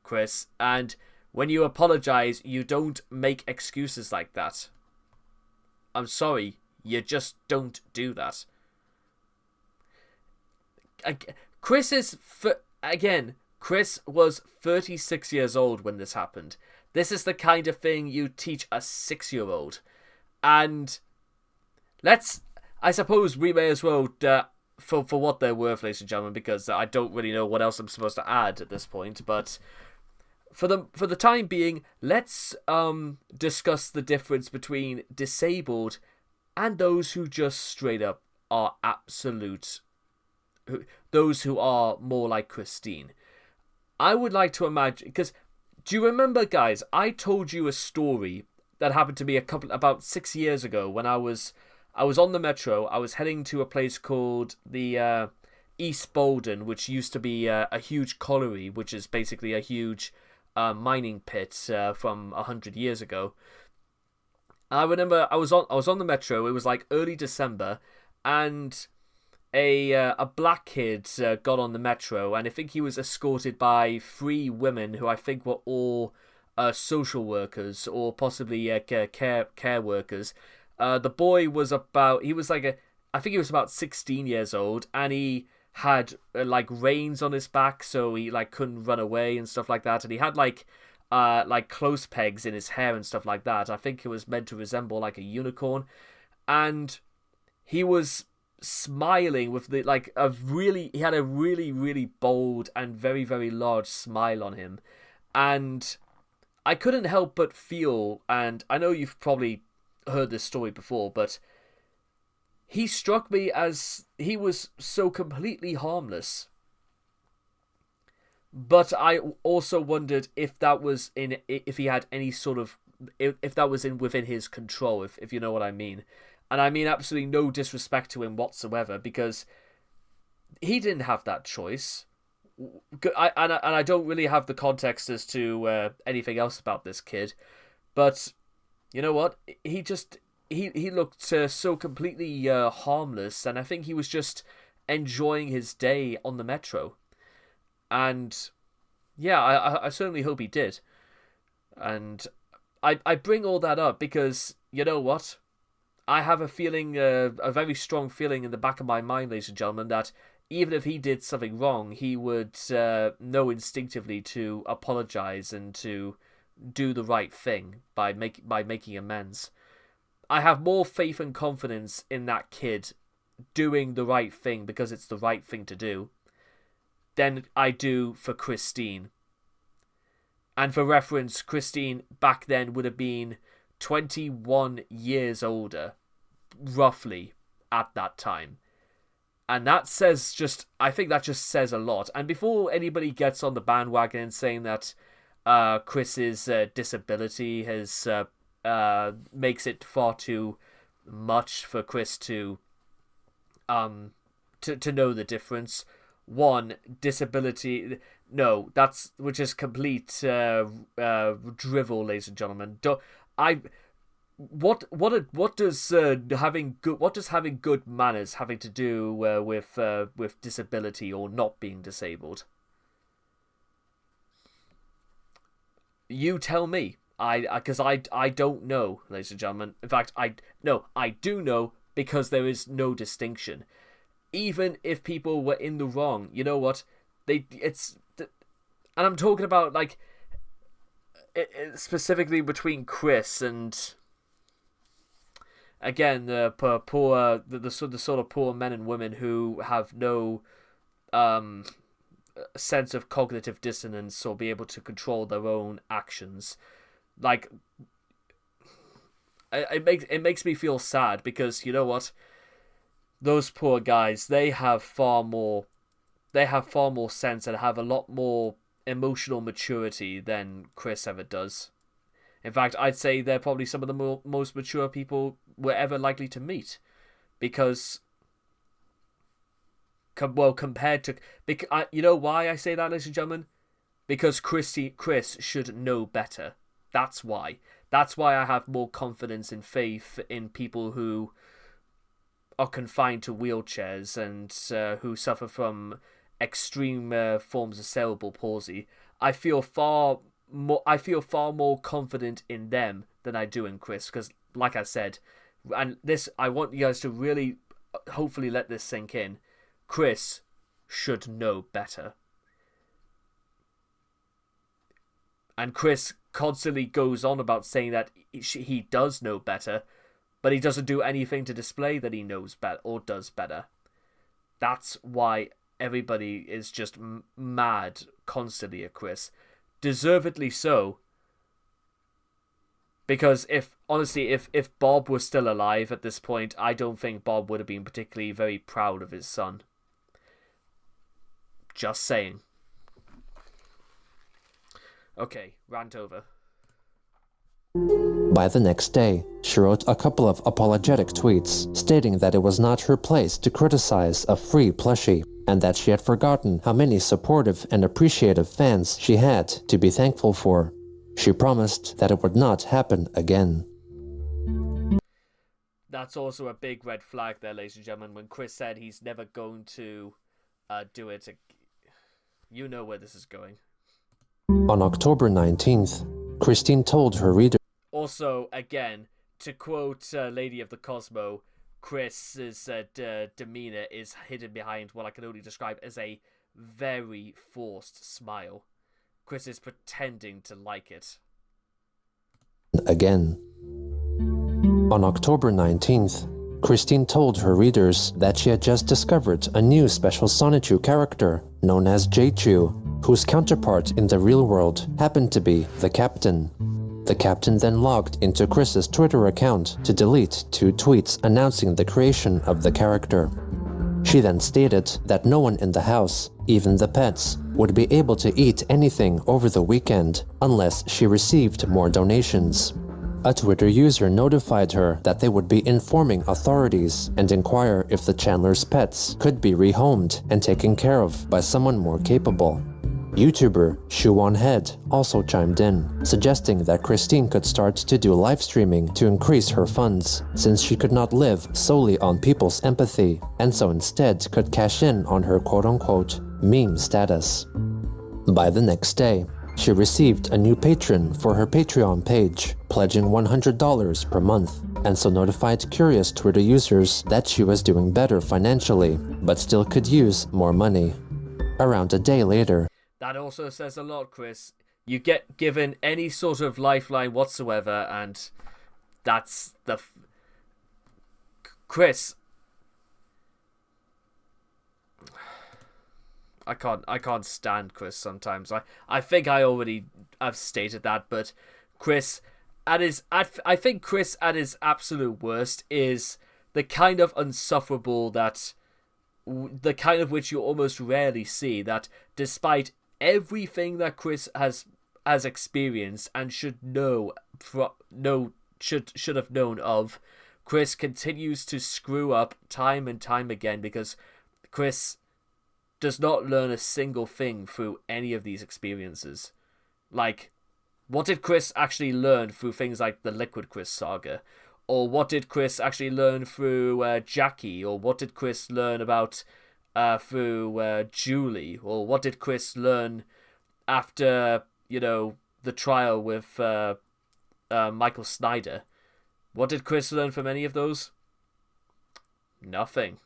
A: Chris. And when you apologize, you don't make excuses like that. I'm sorry, you just don't do that. Chris was 36 years old when this happened. This is the kind of thing you teach a 6-year-old. And I suppose we may as well, for what they're worth, ladies and gentlemen, because I don't really know what else I'm supposed to add at this point, but for the time being, let's discuss the difference between disabled and those who just straight up are those who are more like Christine. I would like to imagine, because do you remember, guys, I told you a story that happened to me about 6 years ago when I was on the metro. I was heading to a place called the East Bolden, which used to be a huge colliery, which is basically a huge mining pit from 100 years ago. I remember I was on the metro. It was like early December, and a black kid got on the metro, and I think he was escorted by 3 women who I think were all social workers or possibly care workers. The boy was about 16 years old, and he had like reins on his back, so he like couldn't run away and stuff like that, and he had like clothes pegs in his hair and stuff like that. I think it was meant to resemble like a unicorn, and he was smiling with he had a really, really bold and very, very large smile on him, and I couldn't help but feel, and I know you've probably heard this story before, but he struck me as he was so completely harmless. But I also wondered if that was if he had any sort of, if that was within his control, if you know what I mean. And I mean absolutely no disrespect to him whatsoever, because he didn't have that choice. I don't really have the context as to anything else about this kid, but you know what? He looked so completely harmless, and I think he was just enjoying his day on the metro. And yeah, I certainly hope he did. And I bring all that up because, you know what? I have a feeling, a very strong feeling in the back of my mind, ladies and gentlemen, that even if he did something wrong, he would know instinctively to apologize and to do the right thing by making amends. I have more faith and confidence in that kid doing the right thing because it's the right thing to do than I do for Christine. And for reference, Christine back then would have been 21 years older, roughly, at that time. And that I think that just says a lot. And before anybody gets on the bandwagon saying that Chris's disability makes it far too much for Chris to know the difference. One, disability, no, which is complete drivel, ladies and gentlemen. What does having good manners having to do with disability or not being disabled? You tell me. Because I don't know, ladies and gentlemen. In fact, I do know, because there is no distinction. Even if people were in the wrong, you know what? And I'm talking about like specifically between Chris and, again, the sort of poor men and women who have no sense of cognitive dissonance or be able to control their own actions. Like, it makes me feel sad, because you know what? Those poor guys, they have far more sense and have a lot more emotional maturity than Chris ever does. In fact, I'd say they're probably some of the most mature people we're ever likely to meet. Because, compared to... you know why I say that, ladies and gentlemen? Because Chris should know better. That's why. That's why I have more confidence and faith in people who are confined to wheelchairs and who suffer from extreme forms of cerebral palsy. I feel far more confident in them than I do in Chris, because, like I said, and this, I want you guys to really, hopefully, let this sink in. Chris should know better. And Chris constantly goes on about saying that he does know better, but he doesn't do anything to display that he knows better or does better. That's why everybody is just mad constantly at Chris. Deservedly so. Because if Bob was still alive at this point, I don't think Bob would have been particularly very proud of his son. Just saying. Okay, rant over.
B: By the next day, she wrote a couple of apologetic tweets stating that it was not her place to criticize a free plushie, and that she had forgotten how many supportive and appreciative fans she had to be thankful for. She promised that it would not happen again.
A: That's also a big red flag there, ladies and gentlemen, when Chris said he's never going to do it. You know where this is going.
B: On October 19th, Christine told her reader.
A: Also, again, to quote Lady of the Cosmo, Chris's demeanor is hidden behind what I can only describe as a very forced smile. Chris is pretending to like it.
B: Again. On October 19th, Christine told her readers that she had just discovered a new special Sonichu character known as J-Chu, whose counterpart in the real world happened to be the Captain. The Captain then logged into Chris's Twitter account to delete 2 tweets announcing the creation of the character. She then stated that no one in the house, even the pets, would be able to eat anything over the weekend unless she received more donations. A Twitter user notified her that they would be informing authorities and inquire if the Chandler's pets could be rehomed and taken care of by someone more capable. YouTuber Shuwon Head also chimed in, suggesting that Christine could start to do live streaming to increase her funds, since she could not live solely on people's empathy, and so instead could cash in on her quote-unquote meme status. By the next day, she received a new patron for her Patreon page, pledging $100 per month, and so notified curious Twitter users that she was doing better financially, but still could use more money. Around a day later,
A: that also says a lot, Chris. You get given any sort of lifeline whatsoever, and that's the... Chris... I can't stand Chris sometimes. I think I already have stated that, but Chris I think Chris at his absolute worst is the kind of insufferable that the kind of which you almost rarely see, that despite everything that Chris has experienced and should should have known of, Chris continues to screw up time and time again, because Chris does not learn a single thing through any of these experiences. Like, what did Chris actually learn through things like the Liquid Chris saga? Or what did Chris actually learn through Jackie? Or what did Chris learn about through Julie? Or what did Chris learn after, the trial with Michael Snyder? What did Chris learn from any of those? Nothing.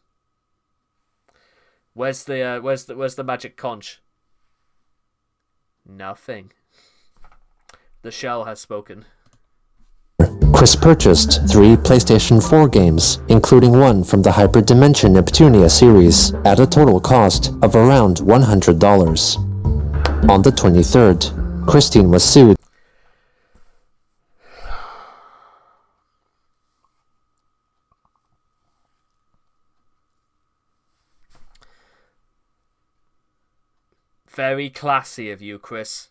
A: Where's the magic conch? Nothing. The shell has spoken.
B: Chris purchased 3 PlayStation 4 games, including one from the Hyperdimension Neptunia series, at a total cost of around $100. On the 23rd, Christine was sued.
A: Very classy of you, Chris.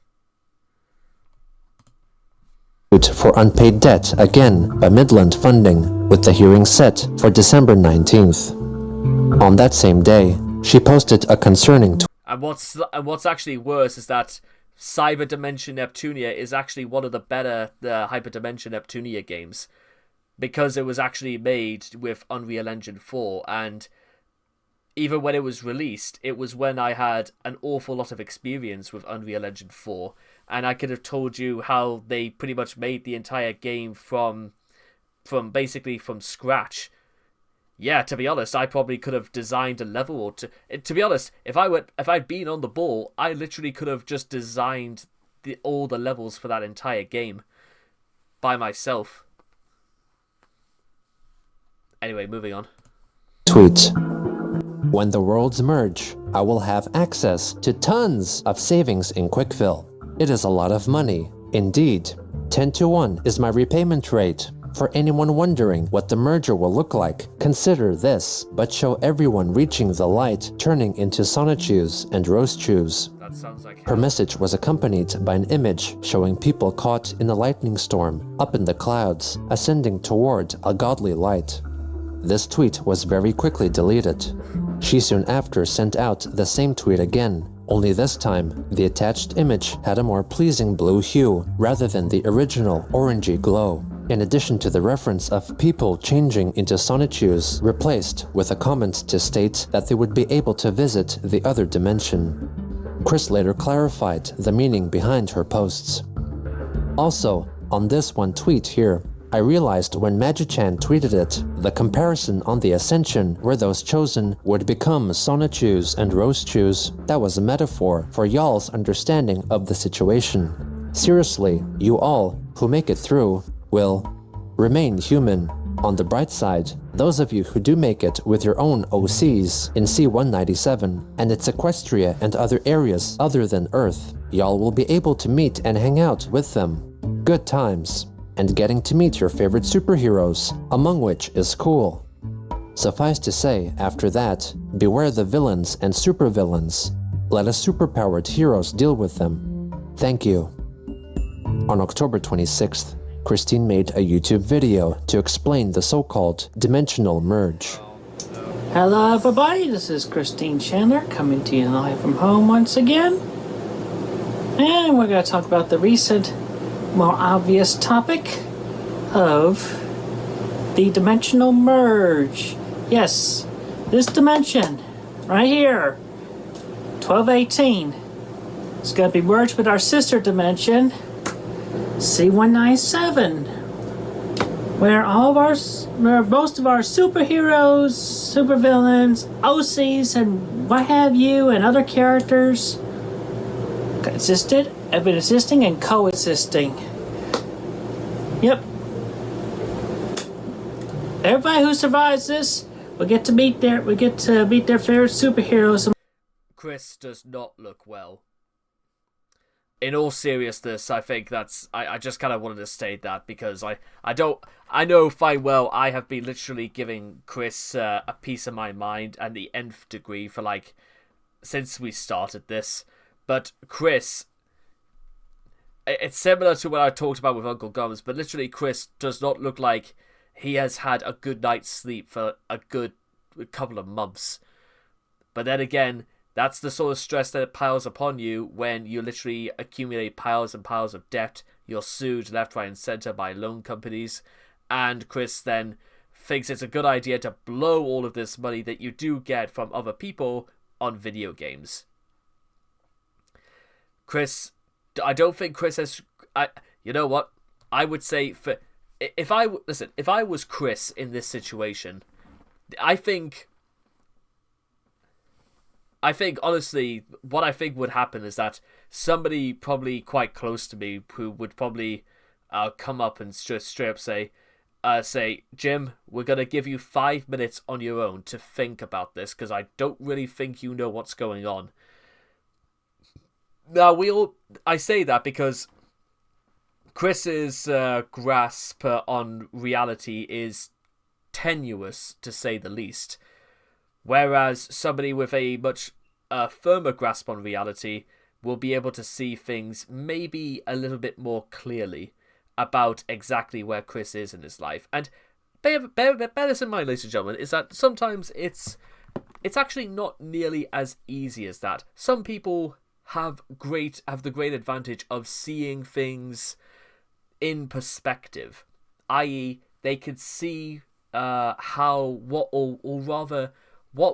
B: For unpaid debt again by Midland Funding, with the hearing set for December 19th. On that same day, she posted a concerning
A: And what's actually worse is that Cyber Dimension Neptunia is actually one of the better Hyperdimension Neptunia games, because it was actually made with Unreal Engine 4, and even when it was released, it was when I had an awful lot of experience with Unreal Engine 4, and I could have told you how they pretty much made the entire game from basically from scratch. Yeah, to be honest, I probably could have designed a level or two. To be honest, if I'd been on the ball, I literally could have just designed all the levels for that entire game by myself. Anyway, moving on.
B: Tweet. When the worlds merge, I will have access to tons of savings in Quickfill. It is a lot of money. Indeed, 10-to-1 is my repayment rate. For anyone wondering what the merger will look like, consider this, but show everyone reaching the light turning into Sonichus and Roastchus.
A: That sounds like
B: Her message was accompanied by an image showing people caught in a lightning storm, up in the clouds, ascending toward a godly light. This tweet was very quickly deleted. She soon after sent out the same tweet again, only this time the attached image had a more pleasing blue hue rather than the original orangey glow, in addition to the reference of people changing into Sonichus replaced with a comment to state that they would be able to visit the other dimension. Chris later clarified the meaning behind her posts. Also, on this one tweet here, I realized when Magi-chan tweeted it, the comparison on the Ascension where those chosen would become Sonichus and Roastchus, that was a metaphor for y'all's understanding of the situation. Seriously, you all who make it through will remain human. On the bright side, those of you who do make it with your own OCs in C-197 and its Equestria and other areas other than Earth, y'all will be able to meet and hang out with them. Good times. And getting to meet your favorite superheroes, among which is cool. Suffice to say, after that, beware the villains and supervillains. Let us superpowered heroes deal with them. Thank you. On October 26th, Christine made a YouTube video to explain the so-called dimensional merge.
C: Hello everybody, this is Christine Chandler coming to you live from home once again. And we're going to talk about the recent, more obvious topic of the dimensional merge. Yes, this dimension right here, 1218, is going to be merged with our sister dimension, C-197, where most of our superheroes, supervillains, OCs, and what have you, and other characters have been existing and coexisting. Yep. Everybody who survives this will get to meet their favorite superheroes.
A: Chris does not look well. In all seriousness, I think I just kind of wanted to state that because I know fine well I have been literally giving Chris a piece of my mind and the nth degree for since we started this. But Chris, it's similar to what I talked about with Uncle Gums, but literally Chris does not look like he has had a good night's sleep for a good couple of months. But then again, that's the sort of stress that piles upon you when you literally accumulate piles and piles of debt. You're sued left, right, and center by loan companies. And Chris then thinks it's a good idea to blow all of this money that you do get from other people on video games. Chris, I don't think Chris has... you know what? I would say... If I was Chris in this situation, I think honestly, what I think would happen is that somebody probably quite close to me who would probably come up and straight up say, Jim, we're going to give you 5 minutes on your own to think about this because I don't really think you know what's going on. Now, I say that because Chris's grasp on reality is tenuous, to say the least. Whereas somebody with a much firmer grasp on reality will be able to see things maybe a little bit more clearly about exactly where Chris is in his life. And bear this in mind, ladies and gentlemen, is that sometimes it's actually not nearly as easy as that. Some people have the great advantage of seeing things in perspective, i.e., they could see what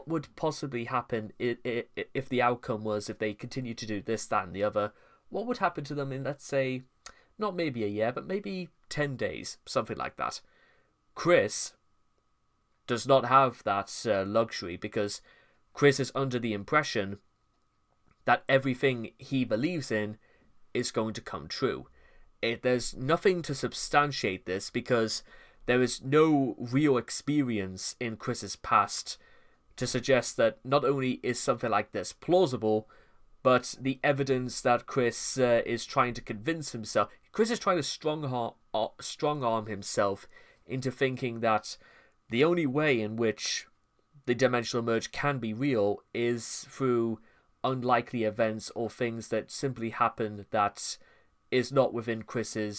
A: would possibly happen if the outcome was, if they continue to do this, that, and the other, what would happen to them in, let's say, not maybe a year, but maybe 10 days, something like that. Chris does not have that luxury, because Chris is under the impression that everything he believes in is going to come true. There's nothing to substantiate this, because there is no real experience in Chris's past to suggest that not only is something like this plausible, but the evidence that Chris is trying to convince himself, Chris is trying to strong arm himself into thinking that the only way in which the dimensional merge can be real is through unlikely events or things that simply happen that is not within Chris's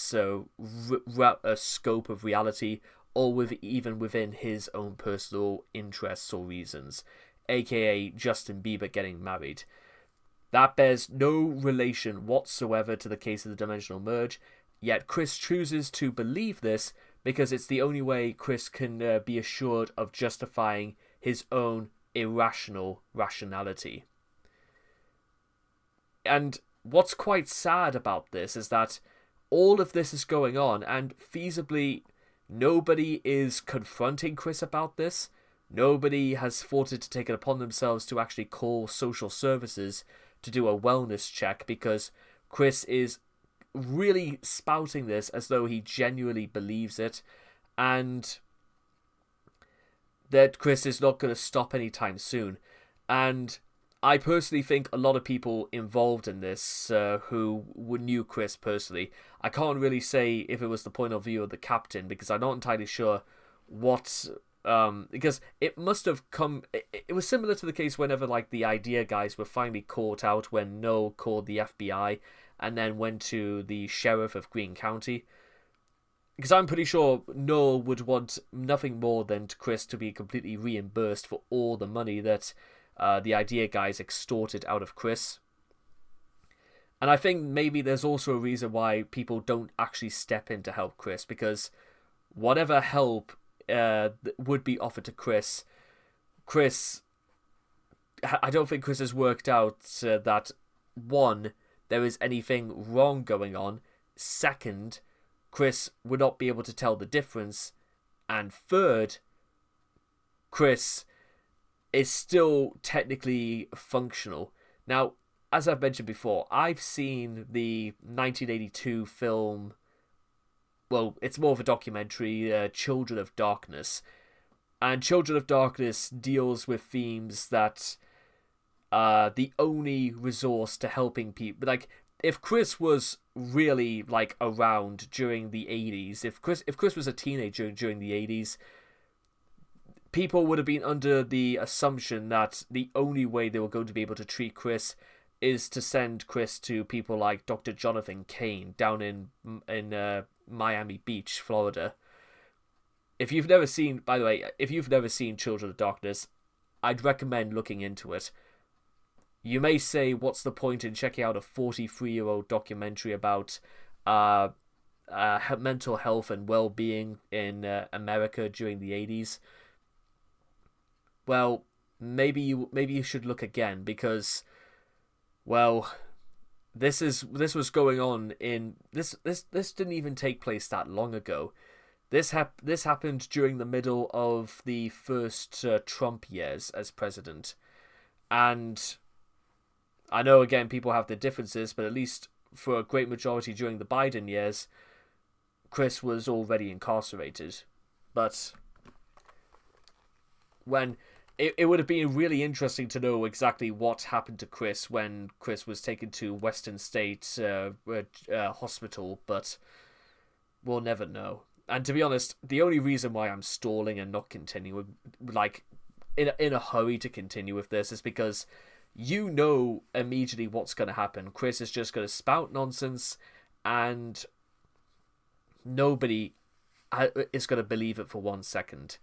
A: scope of reality, or even within his own personal interests or reasons, aka Justin Bieber getting married. That bears no relation whatsoever to the case of the dimensional merge, yet Chris chooses to believe this because it's the only way Chris can be assured of justifying his own irrational rationality. And what's quite sad about this is that all of this is going on, and feasibly nobody is confronting Chris about this. Nobody has thought to take it upon themselves to actually call social services to do a wellness check, because Chris is really spouting this as though he genuinely believes it, and that Chris is not going to stop anytime soon. And I personally think a lot of people involved in this who knew Chris personally, I can't really say if it was the point of view of the captain, because I'm not entirely sure what... because it must have come... It was similar to the case whenever like the idea guys were finally caught out, when Noel called the FBI and then went to the sheriff of Greene County. Because I'm pretty sure Noel would want nothing more than Chris to be completely reimbursed for all the money that the idea guys extorted out of Chris. And I think maybe there's also a reason why people don't actually step in to help Chris, because whatever help would be offered to Chris, I don't think Chris has worked out that, one, there is anything wrong going on, second, Chris would not be able to tell the difference, and third, Chris is still technically functional. Now, as I've mentioned before, I've seen the 1982 film, well, it's more of a documentary, Children of Darkness. And Children of Darkness deals with themes that the only resource to helping people... Like, if Chris was really, like, around during the 80s, if Chris was a teenager during the 80s, people would have been under the assumption that the only way they were going to be able to treat Chris is to send Chris to people like Dr. Jonathan Cain down in Miami Beach, Florida. If you've never seen, by the way, if you've never seen Children of Darkness, I'd recommend looking into it. You may say, what's the point in checking out a 43-year-old documentary about mental health and well-being in America during the 80s? Well, maybe you should look again, because, well, this was going on in this didn't even take place that long ago. This happened during the middle of the first Trump years as president, and I know again people have their differences, but at least for a great majority during the Biden years, Chris was already incarcerated. But when it would have been really interesting to know exactly what happened to Chris when Chris was taken to Western State Hospital, but we'll never know. And to be honest, the only reason why I'm stalling and not continuing, like in a hurry to continue with this, is because you know immediately what's going to happen. Chris is just going to spout nonsense, and nobody is going to believe it for 1 second.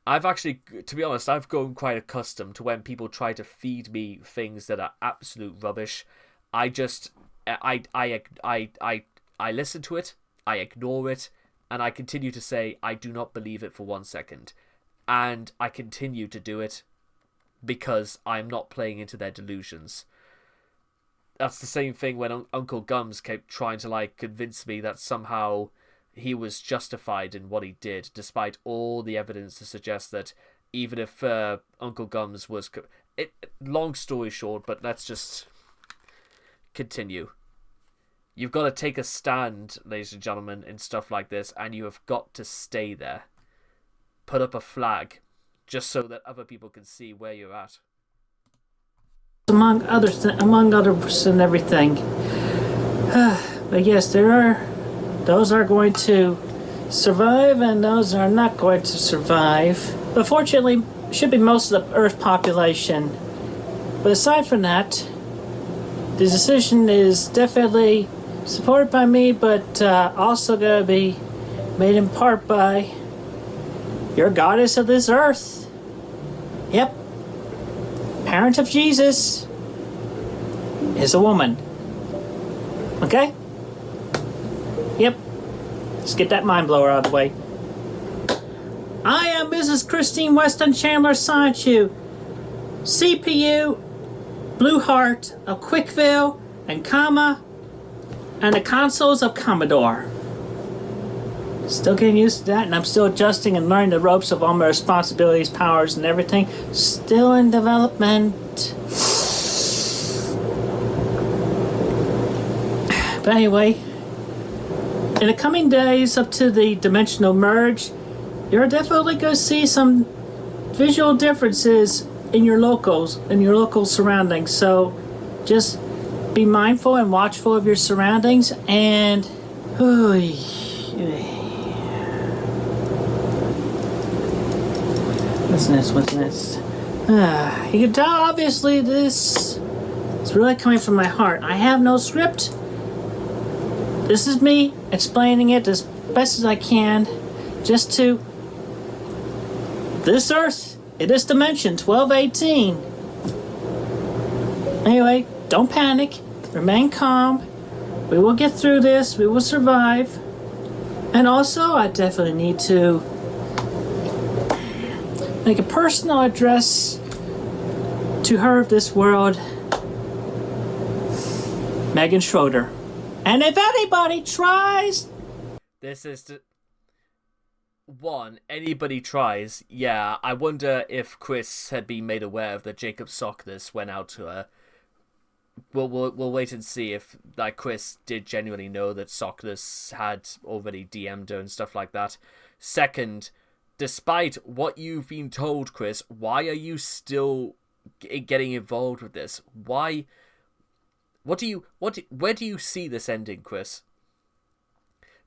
A: I've actually, to be honest, I've grown quite accustomed to when people try to feed me things that are absolute rubbish. I listen to it, I ignore it, and I continue to say I do not believe it for 1 second. And I continue to do it because I'm not playing into their delusions. That's the same thing when Uncle Gums kept trying to convince me that somehow he was justified in what he did, despite all the evidence to suggest that even if Uncle Gums was... long story short, but let's just continue. You've got to take a stand, ladies and gentlemen, in stuff like this, and you have got to stay there. Put up a flag, just so that other people can see where you're at.
C: Among others and everything. But yes, those are going to survive, and those are not going to survive. But fortunately, should be most of the Earth population. But aside from that, the decision is definitely supported by me, but also going to be made in part by your goddess of this earth. Yep. Parent of Jesus is a woman. Okay? Yep. Let's get that mind blower out of the way. I am Mrs. Christine Weston Chandler Sanchu, CPU, Blue Heart of Quickville and Comma, and the consoles of Commodore. Still getting used to that, and I'm still adjusting and learning the ropes of all my responsibilities, powers, and everything. Still in development. But anyway, in the coming days up to the dimensional merge, you're definitely going to see some visual differences in your local surroundings. So just be mindful and watchful of your surroundings, and what's this? You can tell obviously this is really coming from my heart. I have no script. This is me explaining it as best as I can, just to this earth, in this dimension, 1218. Anyway, don't panic. Remain calm. We will get through this. We will survive. And also, I definitely need to make a personal address to her of this world, Megan Schroeder. And if anybody tries...
A: This is to... One, anybody tries, yeah, I wonder if Chris had been made aware of that Jacob Sockness went out to her. We'll wait and see if Chris did genuinely know that Sockness had already DM'd her and stuff like that. Second, despite what you've been told, Chris, why are you still getting involved with this? Why? Where do you see this ending, Chris?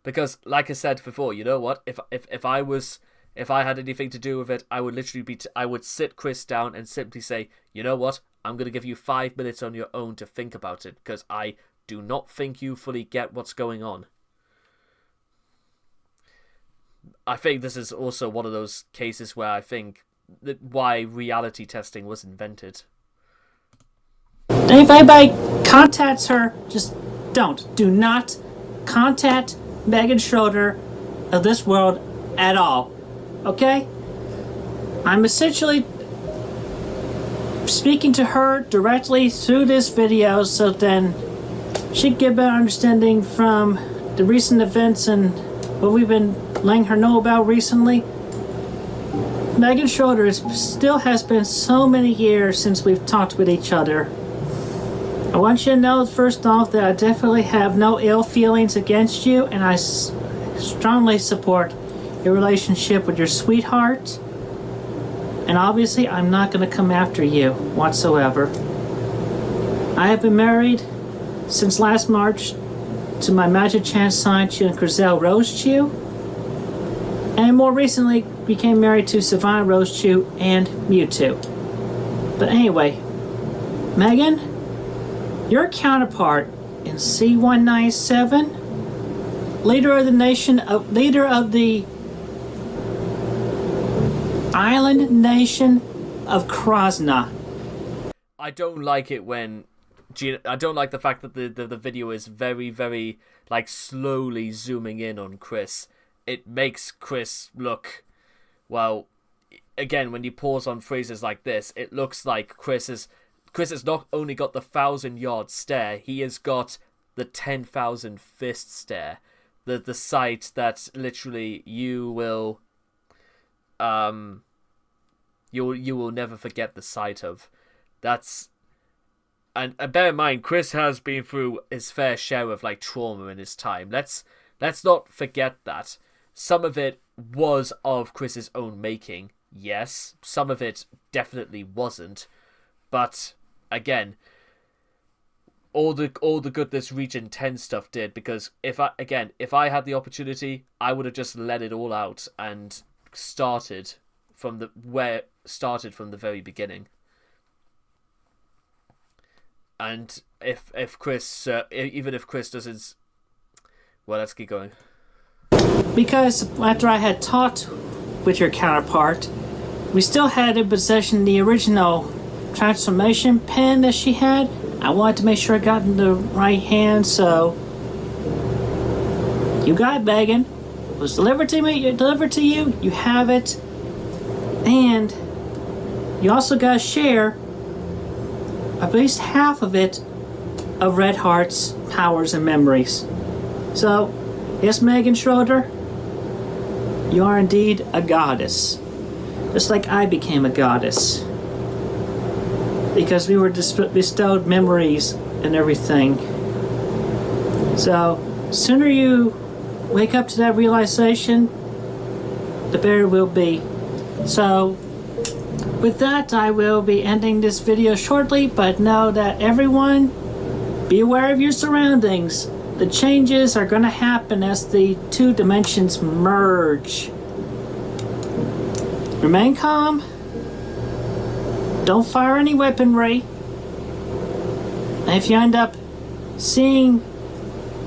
A: Because, like I said before, you know what? If I had anything to do with it, I would literally I would sit Chris down and simply say, you know what? I'm going to give you 5 minutes on your own to think about it, because I do not think you fully get what's going on. I think this is also one of those cases where I think that why reality testing was invented.
C: If anybody contacts her, just do not contact Megan Schroeder of this world at all. Okay? I'm essentially speaking to her directly through this video, so then she can get a better understanding from the recent events and what we've been letting her know about recently. Megan Schroeder still has been so many years since we've talked with each other. I want you to know, first off, that I definitely have no ill feelings against you, and I strongly support your relationship with your sweetheart. And obviously, I'm not going to come after you whatsoever. I have been married since last March to my Magic Chance Scienchu and Grizel Rosechew, and more recently became married to Savannah Rosechew and Mewtwo. But anyway, Megan, your counterpart in C197, leader of the island nation of Krasna.
A: I don't like it when I don't like the fact that the video is very, very like slowly zooming in on Chris. It makes Chris look, well, again, when you pause on phrases like this, it looks like Chris has not only got the 1,000-yard stare, he has got the 10,000 fist stare. The sight that literally you will never forget the sight of. And bear in mind, Chris has been through his fair share of like trauma in his time. Let's not forget that. Some of it was of Chris's own making, yes. Some of it definitely wasn't. But again, all the good this Region 10 stuff did, because if I had the opportunity, I would have just let it all out and started from the very beginning. And if Chris, even if Chris doesn't, well, let's keep going.
C: Because after I had talked with your counterpart, we still had in possession the original transformation pen that she had. I wanted to make sure I got in the right hand, so you got it, Megan. It was delivered to me. Delivered to you. You have it, and you also got to share at least half of it of Red Heart's powers and memories. So, yes, Megan Schroeder, you are indeed a goddess. Just like I became a goddess. Because we were bestowed memories and everything. So, sooner you wake up to that realization, the better it will be. So, with that, I will be ending this video shortly, but know that everyone, be aware of your surroundings. The changes are going to happen as the two dimensions merge. Remain calm. Don't fire any weaponry. And if you end up seeing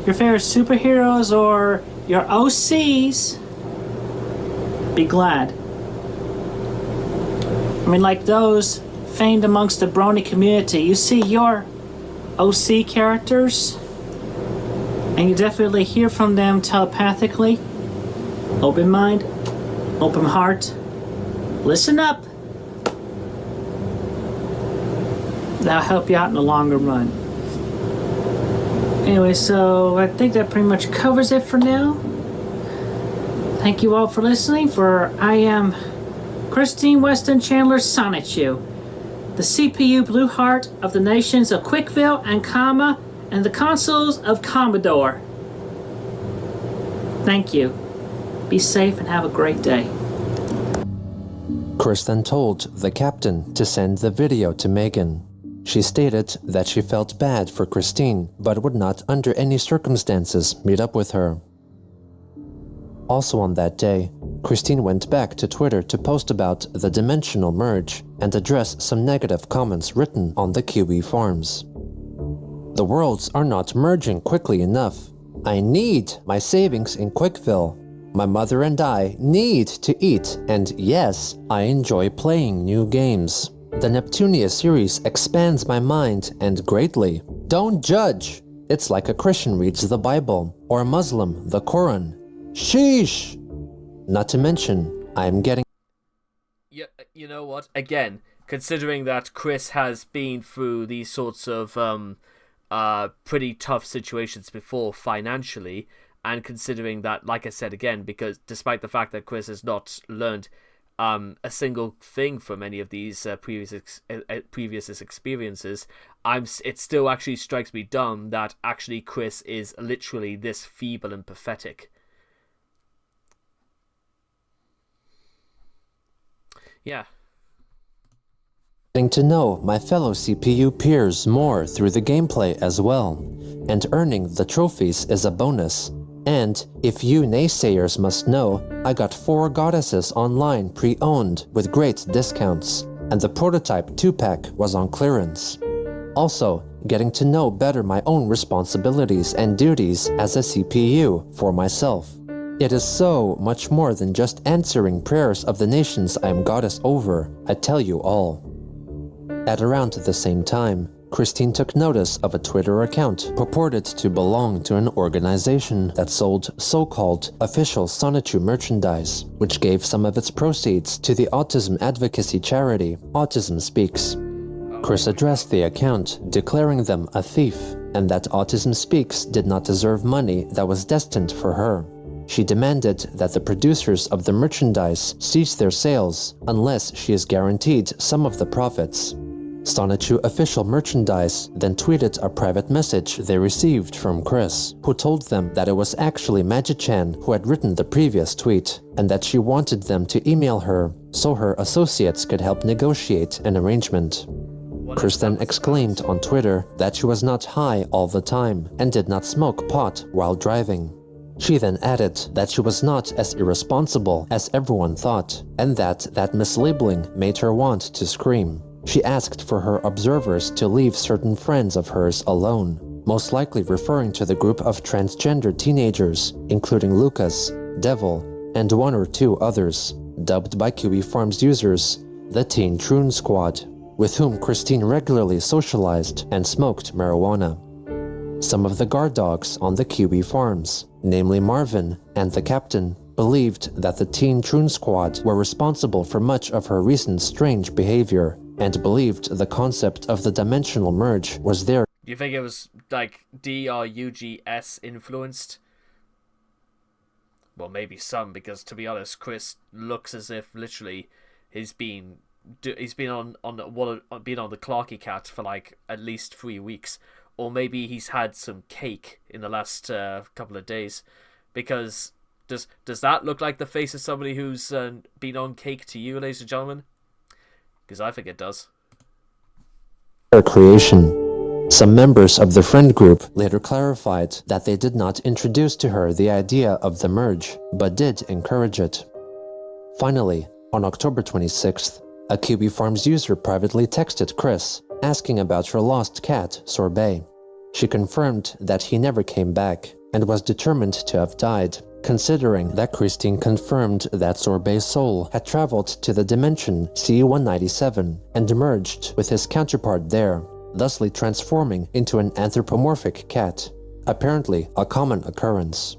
C: your favorite superheroes or your OCs, be glad. I mean, like those famed amongst the Brony community, you see your OC characters, and you definitely hear from them telepathically. Open mind, open heart, listen up. That'll help you out in the longer run. Anyway, so I think that pretty much covers it for now. Thank you all for listening. I am Christine Weston Chandler Sonichu, the CPU Blue Heart of the nations of Quickville and Kama and the consuls of Commodore. Thank you. Be safe and have a great day.
B: Chris then told the captain to send the video to Megan. She stated that she felt bad for Christine, but would not under any circumstances meet up with her. Also on that day, Christine went back to Twitter to post about the dimensional merge and address some negative comments written on the Kiwi forums. The worlds are not merging quickly enough. I need my savings in Quickville. My mother and I need to eat, and yes, I enjoy playing new games. The Neptunia series expands my mind and greatly. Don't judge. It's like a Christian reads the Bible, or a Muslim the Quran. Sheesh! Not to mention, I'm getting...
A: Yeah, you know what? Again, considering that Chris has been through these sorts of pretty tough situations before financially, and considering that, like I said again, because despite the fact that Chris has not learned a single thing from any of these previous experiences, it still actually strikes me dumb that actually Chris is literally this feeble and pathetic. Yeah.
B: Getting to know my fellow CPU peers more through the gameplay as well, and earning the trophies is a bonus. And if you naysayers must know, I got 4 goddesses online pre-owned with great discounts, and the prototype 2-pack was on clearance. Also, getting to know better my own responsibilities and duties as a CPU for myself. It is so much more than just answering prayers of the nations I am goddess over, I tell you all. At around the same time, Christine took notice of a Twitter account purported to belong to an organization that sold so-called official Sonichu merchandise, which gave some of its proceeds to the autism advocacy charity Autism Speaks. Chris addressed the account, declaring them a thief, and that Autism Speaks did not deserve money that was destined for her. She demanded that the producers of the merchandise cease their sales unless she is guaranteed some of the profits. Sonichu official merchandise then tweeted a private message they received from Chris, who told them that it was actually Magi-chan who had written the previous tweet, and that she wanted them to email her so her associates could help negotiate an arrangement. Chris then exclaimed on Twitter that she was not high all the time and did not smoke pot while driving. She then added that she was not as irresponsible as everyone thought, and that mislabeling made her want to scream. She asked for her observers to leave certain friends of hers alone, most likely referring to the group of transgender teenagers, including Lucas, Devil, and one or two others, dubbed by QE Farms users the Teen Troon Squad, with whom Christine regularly socialized and smoked marijuana. Some of the guard dogs on the QE Farms, namely Marvin and the captain, believed that the Teen Troon Squad were responsible for much of her recent strange behavior, and believed the concept of the dimensional merge was there.
A: Do you think it was like DRUGS influenced? Well, maybe some, because to be honest, Chris looks as if literally he's been on the Clarky Cat for like at least 3 weeks, or maybe he's had some cake in the last couple of days. Because does that look like the face of somebody who's been on cake to you, ladies and gentlemen? Because I think it does.
B: Her creation. Some members of the friend group later clarified that they did not introduce to her the idea of the merge, but did encourage it. Finally, on October 26th, a QB Farms user privately texted Chris, asking about her lost cat, Sorbet. She confirmed that he never came back, and was determined to have died, considering that Christine confirmed that Sorbet's soul had traveled to the dimension C197 and merged with his counterpart there, thusly transforming into an anthropomorphic cat, apparently a common occurrence.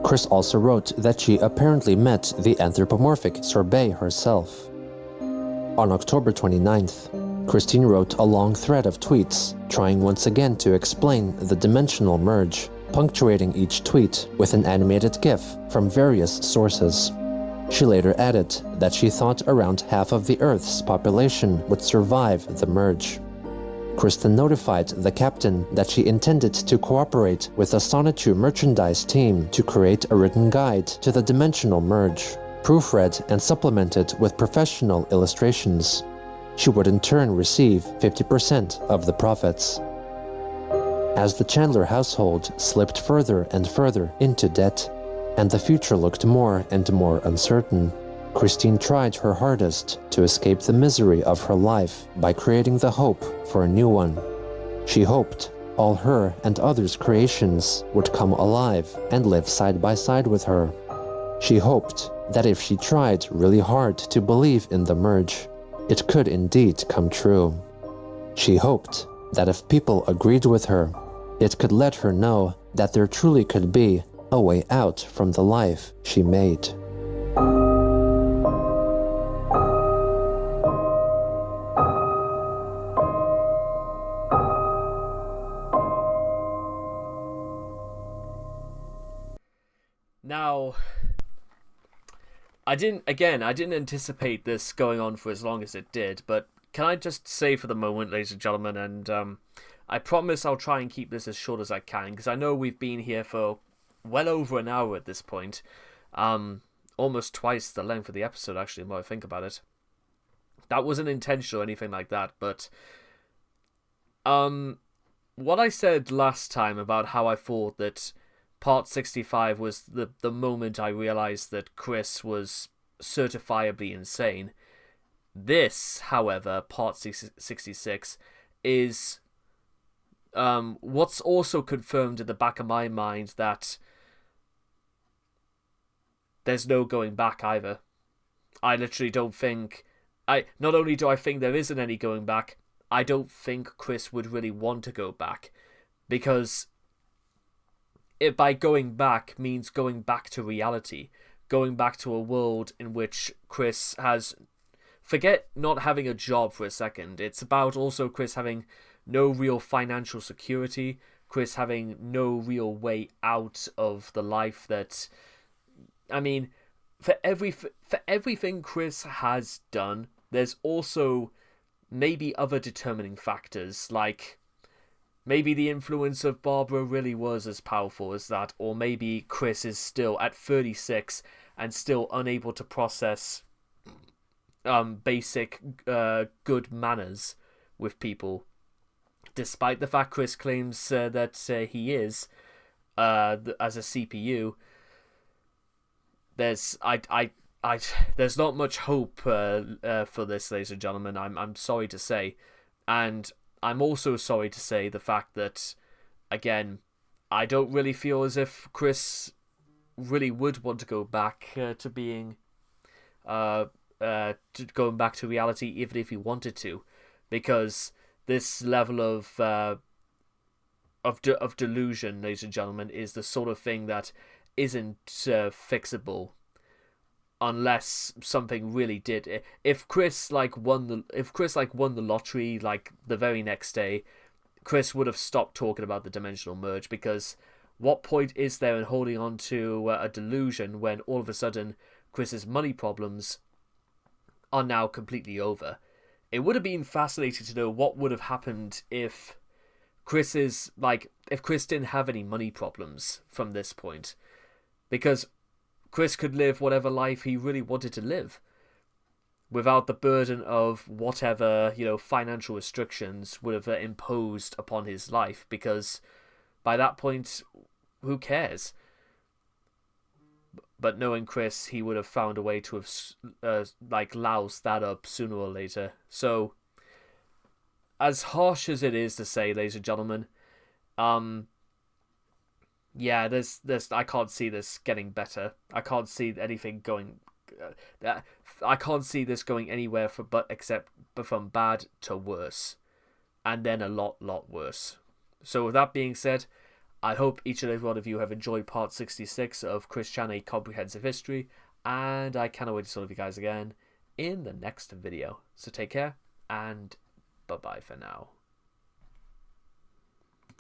B: Chris also wrote that she apparently met the anthropomorphic Sorbet herself. On October 29th, Christine wrote a long thread of tweets, trying once again to explain the dimensional merge, punctuating each tweet with an animated GIF from various sources. She later added that she thought around half of the Earth's population would survive the merge. Kristen notified the captain that she intended to cooperate with the Sonichu merchandise team to create a written guide to the dimensional merge, proofread and supplemented with professional illustrations. She would in turn receive 50% of the profits. As the Chandler household slipped further and further into debt, and the future looked more and more uncertain, Christine tried her hardest to escape the misery of her life by creating the hope for a new one. She hoped all her and others' creations would come alive and live side by side with her. She hoped that if she tried really hard to believe in the merge, it could indeed come true. She hoped that if people agreed with her, it could let her know that there truly could be a way out from the life she made.
A: Now, I didn't anticipate this going on for as long as it did, but can I just say for the moment, ladies and gentlemen, and I promise I'll try and keep this as short as I can, because I know we've been here for well over an hour at this point. Almost twice the length of the episode, actually, the more I think about it. That wasn't intentional or anything like that, but what I said last time about how I thought that Part 65 was the moment I realized that Chris was certifiably insane. This, however, Part 66, is what's also confirmed in the back of my mind that there's no going back either. I literally don't think... Not only do I think there isn't any going back, I don't think Chris would really want to go back. Because if by going back means going back to reality, going back to a world in which Chris has... Forget not having a job for a second. It's about also Chris having no real financial security, Chris having no real way out of the life that... I mean, for everything Chris has done, there's also maybe other determining factors, like maybe the influence of Barbara really was as powerful as that, or maybe Chris is still at 36 and still unable to process basic good manners with people, despite the fact Chris claims that he is as a CPU. There's not much hope for this, ladies and gentlemen. I'm sorry to say, and I'm also sorry to say the fact that, again, I don't really feel as if Chris really would want to go back to being to going back to reality, even if he wanted to, because this level of delusion, ladies and gentlemen, is the sort of thing that isn't fixable unless something really did. If Chris won the lottery like the very next day, Chris would have stopped talking about the dimensional merge, because what point is there in holding on to a delusion when all of a sudden Chris's money problems are now completely over? It would have been fascinating to know what would have happened if Chris didn't have any money problems from this point, because Chris could live whatever life he really wanted to live without the burden of whatever, financial restrictions would have imposed upon his life, because by that point, who cares? But knowing Chris, he would have found a way to have loused that up sooner or later. So, as harsh as it is to say, ladies and gentlemen, yeah, I can't see this getting better. I can't see anything going. I can't see this going anywhere except from bad to worse, and then a lot worse. So with that being said, I hope each and every one of you have enjoyed part 66 of Christianity Comprehensive History, and I cannot wait to see you guys again in the next video. So take care, and bye-bye for now.